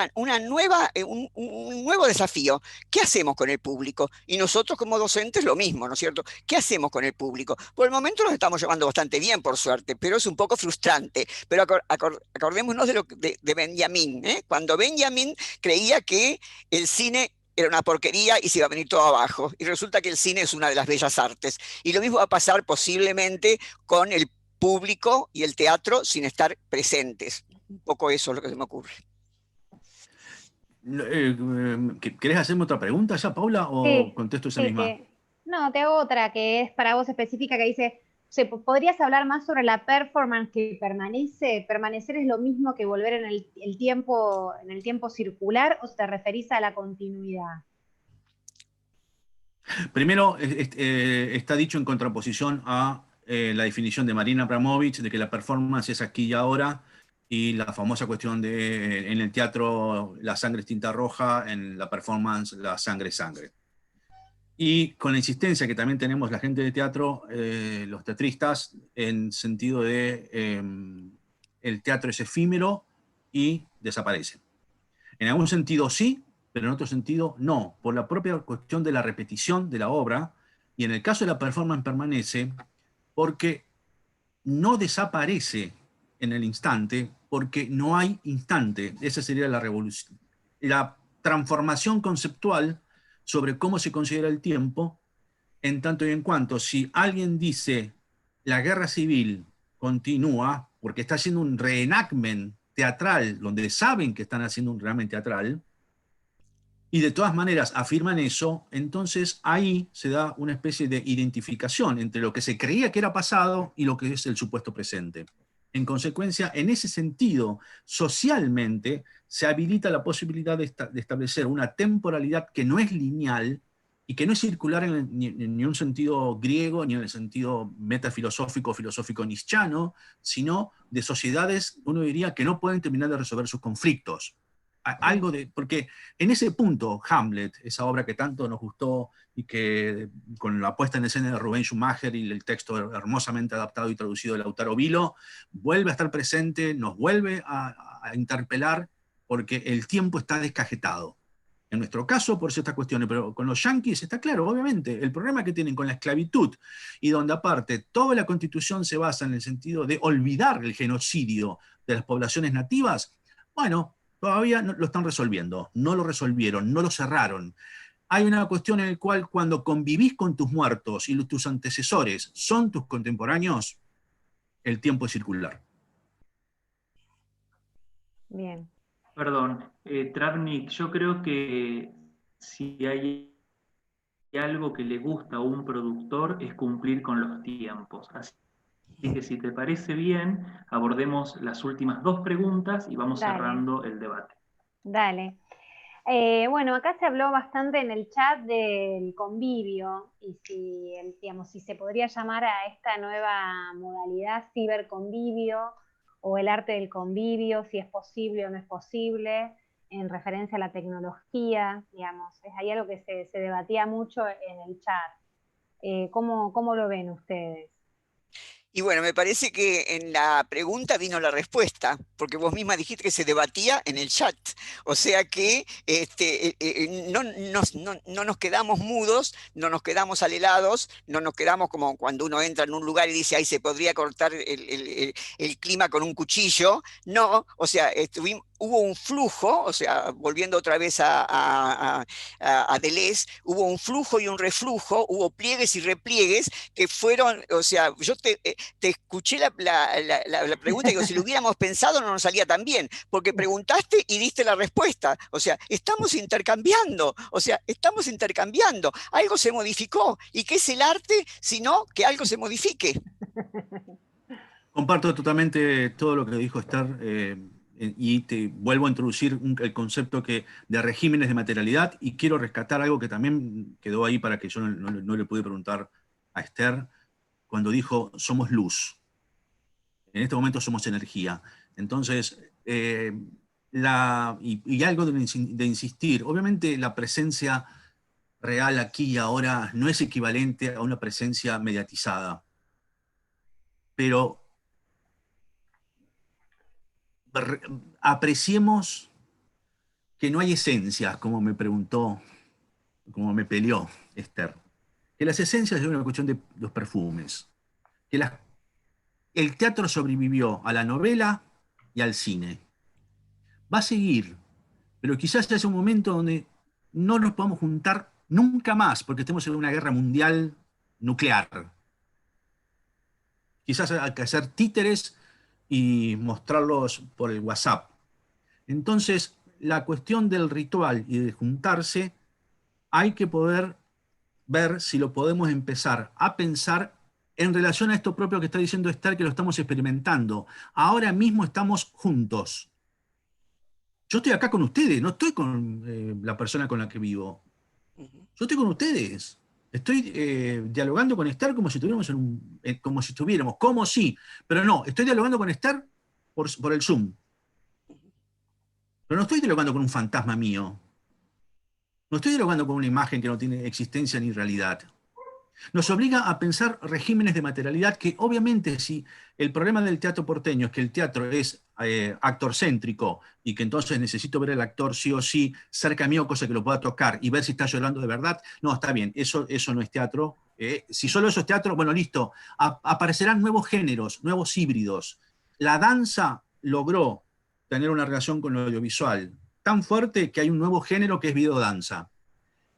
nuevo desafío. ¿Qué hacemos con el público? Y nosotros como docentes lo mismo, ¿no es cierto? ¿Qué hacemos con el público? Por el momento nos estamos llevando bastante bien, por suerte, pero es un poco frustrante. Pero acordémonos de Benjamín, ¿eh? Cuando Benjamín creía que el cine era una porquería y se iba a venir todo abajo. Y resulta que el cine es una de las bellas artes. Y lo mismo va a pasar posiblemente con el público y el teatro sin estar presentes. Un poco eso es lo que se me ocurre. ¿Querés hacerme otra pregunta ya, Paula, o Sí, contesto esa sí, misma? no, te hago otra que es para vos específica que dice, ¿podrías hablar más sobre la performance que permanece? ¿Permanecer es lo mismo que volver en en el tiempo circular o te referís a la continuidad? Primero, está dicho en contraposición a la definición de Marina Abramovich de que la performance es aquí y ahora, y la famosa cuestión de en el teatro la sangre es tinta roja, en la performance la sangre es sangre. Y con la insistencia que también tenemos la gente de teatro, los teatristas, en sentido de el teatro es efímero y desaparece. En algún sentido sí, pero en otro sentido no, por la propia cuestión de la repetición de la obra, y en el caso de la performance permanece porque no desaparece en el instante, porque no hay instante. Esa sería la revolución, la transformación conceptual sobre cómo se considera el tiempo, en tanto y en cuanto si alguien dice la guerra civil continúa, porque está haciendo un reenactment teatral, donde saben que están haciendo un reenactment teatral, y de todas maneras afirman eso, entonces ahí se da una especie de identificación entre lo que se creía que era pasado y lo que es el supuesto presente. En consecuencia, en ese sentido, socialmente se habilita la posibilidad de establecer una temporalidad que no es lineal y que no es circular en un sentido griego, ni en el sentido metafilosófico, filosófico nietzscheano, sino de sociedades, uno diría, que no pueden terminar de resolver sus conflictos. Algo de, porque en ese punto, Hamlet, esa obra que tanto nos gustó y que con la puesta en escena de Rubén Schumacher y el texto hermosamente adaptado y traducido de Lautaro Vilo, vuelve a estar presente, nos vuelve a interpelar, porque el tiempo está descajetado. En nuestro caso, por ciertas cuestiones, pero con los yanquis está claro, obviamente, el problema que tienen con la esclavitud, y donde aparte toda la constitución se basa en el sentido de olvidar el genocidio de las poblaciones nativas, bueno, todavía no lo están resolviendo, no lo resolvieron, no lo cerraron. Hay una cuestión en la cual cuando convivís con tus muertos y tus antecesores son tus contemporáneos, el tiempo es circular. Bien. Perdón, Travnik, yo creo que si hay algo que le gusta a un productor es cumplir con los tiempos. Así que si te parece bien, abordemos las últimas dos preguntas y vamos Dale, cerrando el debate. dale. Bueno, acá se habló bastante en el chat del convivio y si, digamos, si se podría llamar a esta nueva modalidad ciberconvivio o el arte del convivio, si es posible o no es posible, en referencia a la tecnología, digamos. Es ahí algo que se debatía mucho en el chat. ¿Cómo lo ven ustedes? Y bueno, me parece que en la pregunta vino la respuesta, porque vos misma dijiste que se debatía en el chat. O sea que no nos quedamos mudos, no nos quedamos alelados, no nos quedamos como cuando uno entra en un lugar y dice, ahí se podría cortar el clima con un cuchillo. No, o sea, hubo un flujo, o sea, volviendo otra vez a Deleuze, hubo un flujo y un reflujo, hubo pliegues y repliegues que fueron, o sea, te escuché la pregunta y digo, si lo hubiéramos pensado no nos salía tan bien, porque preguntaste y diste la respuesta. O sea, estamos intercambiando, o sea, estamos intercambiando. Algo se modificó. ¿Y qué es el arte sino que algo se modifique? Comparto totalmente todo lo que dijo Esther, y te vuelvo a introducir el concepto de regímenes de materialidad, y quiero rescatar algo que también quedó ahí para que yo no le pude preguntar a Esther, cuando dijo somos luz. En este momento somos energía. Entonces, y algo de insistir, obviamente la presencia real aquí y ahora no es equivalente a una presencia mediatizada, pero apreciemos que no hay esencias, como me preguntó, como me peleó Esther. Que las esencias es una cuestión de los perfumes. Que el teatro sobrevivió a la novela y al cine. Va a seguir, pero quizás haya un momento donde no nos podamos juntar nunca más, porque estemos en una guerra mundial nuclear. Quizás hay que hacer títeres y mostrarlos por el WhatsApp. Entonces, la cuestión del ritual y de juntarse, hay que poder ver si lo podemos empezar a pensar en relación a esto propio que está diciendo Esther, que lo estamos experimentando. Ahora mismo estamos juntos. Yo estoy acá con ustedes, no estoy con la persona con la que vivo. Yo estoy con ustedes. Estoy dialogando con Esther como si estuviéramos, como si, pero no, estoy dialogando con Esther por el Zoom. Pero no estoy dialogando con un fantasma mío. No estoy dialogando con una imagen que no tiene existencia ni realidad. Nos obliga a pensar regímenes de materialidad que, obviamente, si el problema del teatro porteño es que el teatro es actorcéntrico y que entonces necesito ver al actor sí o sí cerca mío, cosa que lo pueda tocar y ver si está llorando de verdad, no, está bien, eso no es teatro. Si solo eso es teatro, bueno, listo. Aparecerán nuevos géneros, nuevos híbridos. La danza logró tener una relación con lo audiovisual tan fuerte que hay un nuevo género que es videodanza.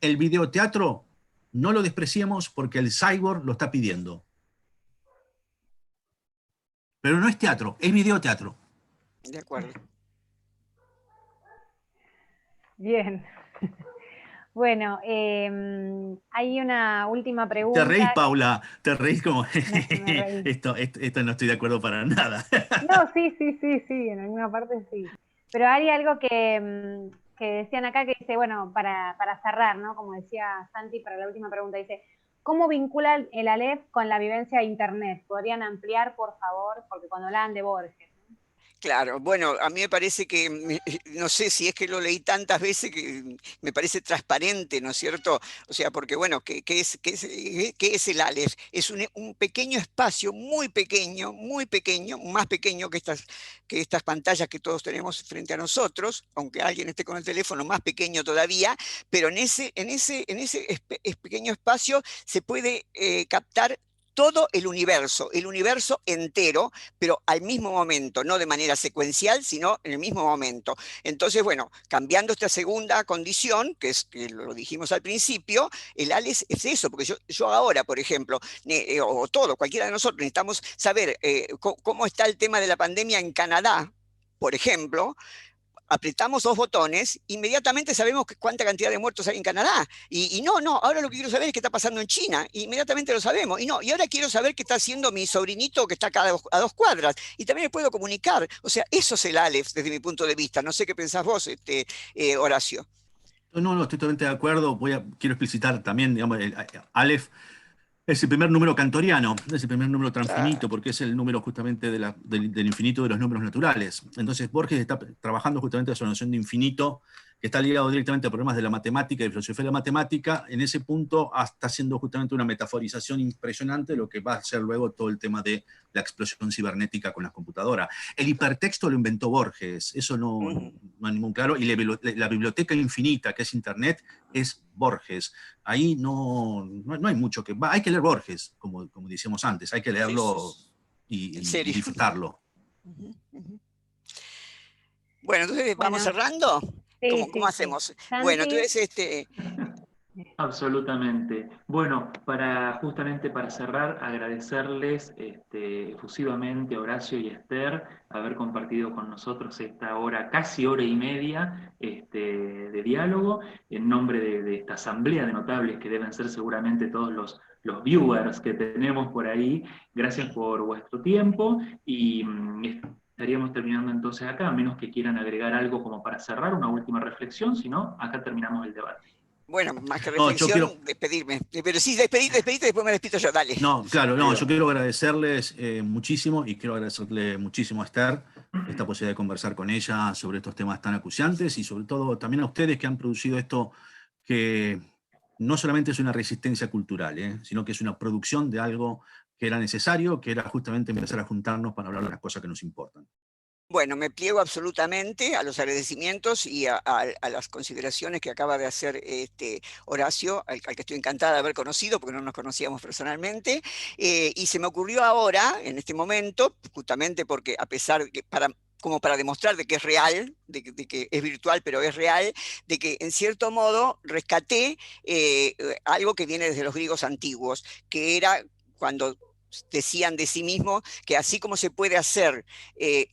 El videoteatro no lo despreciemos porque el cyborg lo está pidiendo. Pero no es teatro, es videoteatro. De acuerdo. Bien. Bueno, hay una última pregunta. Te reís, Paula, te reís como... Me reí. Esto no estoy de acuerdo para nada. No, sí, en alguna parte sí. Pero hay algo que decían acá que dice, bueno, para cerrar, ¿no? Como decía Santi para la última pregunta, dice, ¿cómo vincula el Aleph con la vivencia de Internet? ¿Podrían ampliar, por favor? Porque cuando hablaban de Borges. Claro, bueno, a mí me parece que, no sé si es que lo leí tantas veces que me parece transparente, ¿no es cierto? O sea, porque bueno, ¿qué es el Aleph? Es un pequeño espacio, muy pequeño, más pequeño que estas pantallas que todos tenemos frente a nosotros, aunque alguien esté con el teléfono, más pequeño todavía, pero en ese pequeño espacio se puede captar todo el universo entero, pero al mismo momento, no de manera secuencial, sino en el mismo momento. Entonces, bueno, cambiando esta segunda condición, que lo dijimos al principio, el ALES es eso, porque yo ahora, por ejemplo, o cualquiera de nosotros, necesitamos saber cómo está el tema de la pandemia en Canadá, por ejemplo. Apretamos dos botones, inmediatamente sabemos cuánta cantidad de muertos hay en Canadá. Y no, ahora lo que quiero saber es qué está pasando en China. Inmediatamente lo sabemos. Y ahora quiero saber qué está haciendo mi sobrinito que está acá a 2 cuadras. Y también le puedo comunicar. O sea, eso es el Aleph desde mi punto de vista. No sé qué pensás vos, Horacio. No, estoy totalmente de acuerdo. Quiero explicitar también, digamos, el Aleph es el primer número cantoriano, es el primer número transfinito, porque es el número justamente del infinito de los números naturales. Entonces Borges está trabajando justamente sobre la noción de infinito, que está ligado directamente a problemas de la matemática y filosofía de la matemática, en ese punto está haciendo justamente una metaforización impresionante de lo que va a ser luego todo el tema de la explosión cibernética con las computadoras. El hipertexto lo inventó Borges, eso no hay ningún claro, y la biblioteca infinita, que es Internet, es Borges. Ahí no hay mucho que... Hay que leer Borges, como decíamos antes, hay que leerlo y disfrutarlo. Bueno, entonces, ¿vamos cerrando? Sí, ¿Cómo hacemos? Sí. Bueno, entonces, Absolutamente. Bueno, justamente para cerrar, agradecerles efusivamente a Horacio y Esther haber compartido con nosotros esta hora, casi hora y media de diálogo, en nombre de esta asamblea de notables que deben ser seguramente todos los viewers que tenemos por ahí. Gracias por vuestro tiempo y estaríamos terminando entonces acá, a menos que quieran agregar algo como para cerrar, una última reflexión, si no, acá terminamos el debate. Bueno, más que reflexión, despedirme. Pero sí, despedite, después me despido yo, dale. No, claro, yo quiero agradecerles muchísimo, y quiero agradecerle muchísimo a Esther esta posibilidad de conversar con ella sobre estos temas tan acuciantes, y sobre todo también a ustedes que han producido esto, que no solamente es una resistencia cultural, sino que es una producción de algo que era necesario, que era justamente empezar a juntarnos para hablar de las cosas que nos importan. Bueno, me pliego absolutamente a los agradecimientos y a las consideraciones que acaba de hacer Horacio, al que estoy encantada de haber conocido, porque no nos conocíamos personalmente, y se me ocurrió ahora, en este momento, justamente porque a pesar de que como para demostrar de que es real, de que es virtual, pero es real, de que en cierto modo rescaté algo que viene desde los griegos antiguos, que era cuando decían de sí mismos que así como se puede hacer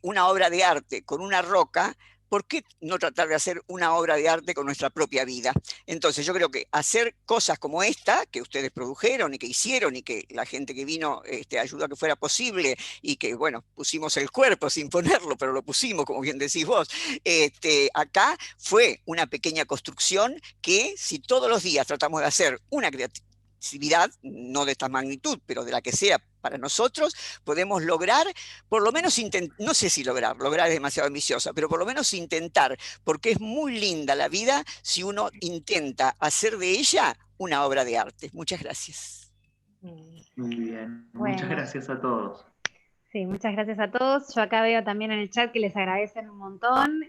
una obra de arte con una roca, ¿por qué no tratar de hacer una obra de arte con nuestra propia vida? Entonces yo creo que hacer cosas como esta, que ustedes produjeron y que hicieron y que la gente que vino ayudó a que fuera posible y que, bueno, pusimos el cuerpo sin ponerlo, pero lo pusimos, como bien decís vos, acá fue una pequeña construcción que si todos los días tratamos de hacer una creatividad, no de esta magnitud, pero de la que sea para nosotros, podemos lograr, por lo menos no sé si lograr es demasiado ambiciosa, pero por lo menos intentar, porque es muy linda la vida si uno intenta hacer de ella una obra de arte. Muchas gracias. Muy bien, muchas gracias a todos. Sí, muchas gracias a todos. Yo acá veo también en el chat que les agradecen un montón.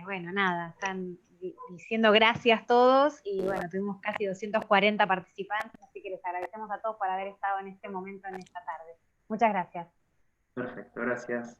Bueno, nada, están diciendo gracias todos y bueno, tuvimos casi 240 participantes, así que les agradecemos a todos por haber estado en este momento, en esta tarde. Muchas gracias. Perfecto, gracias.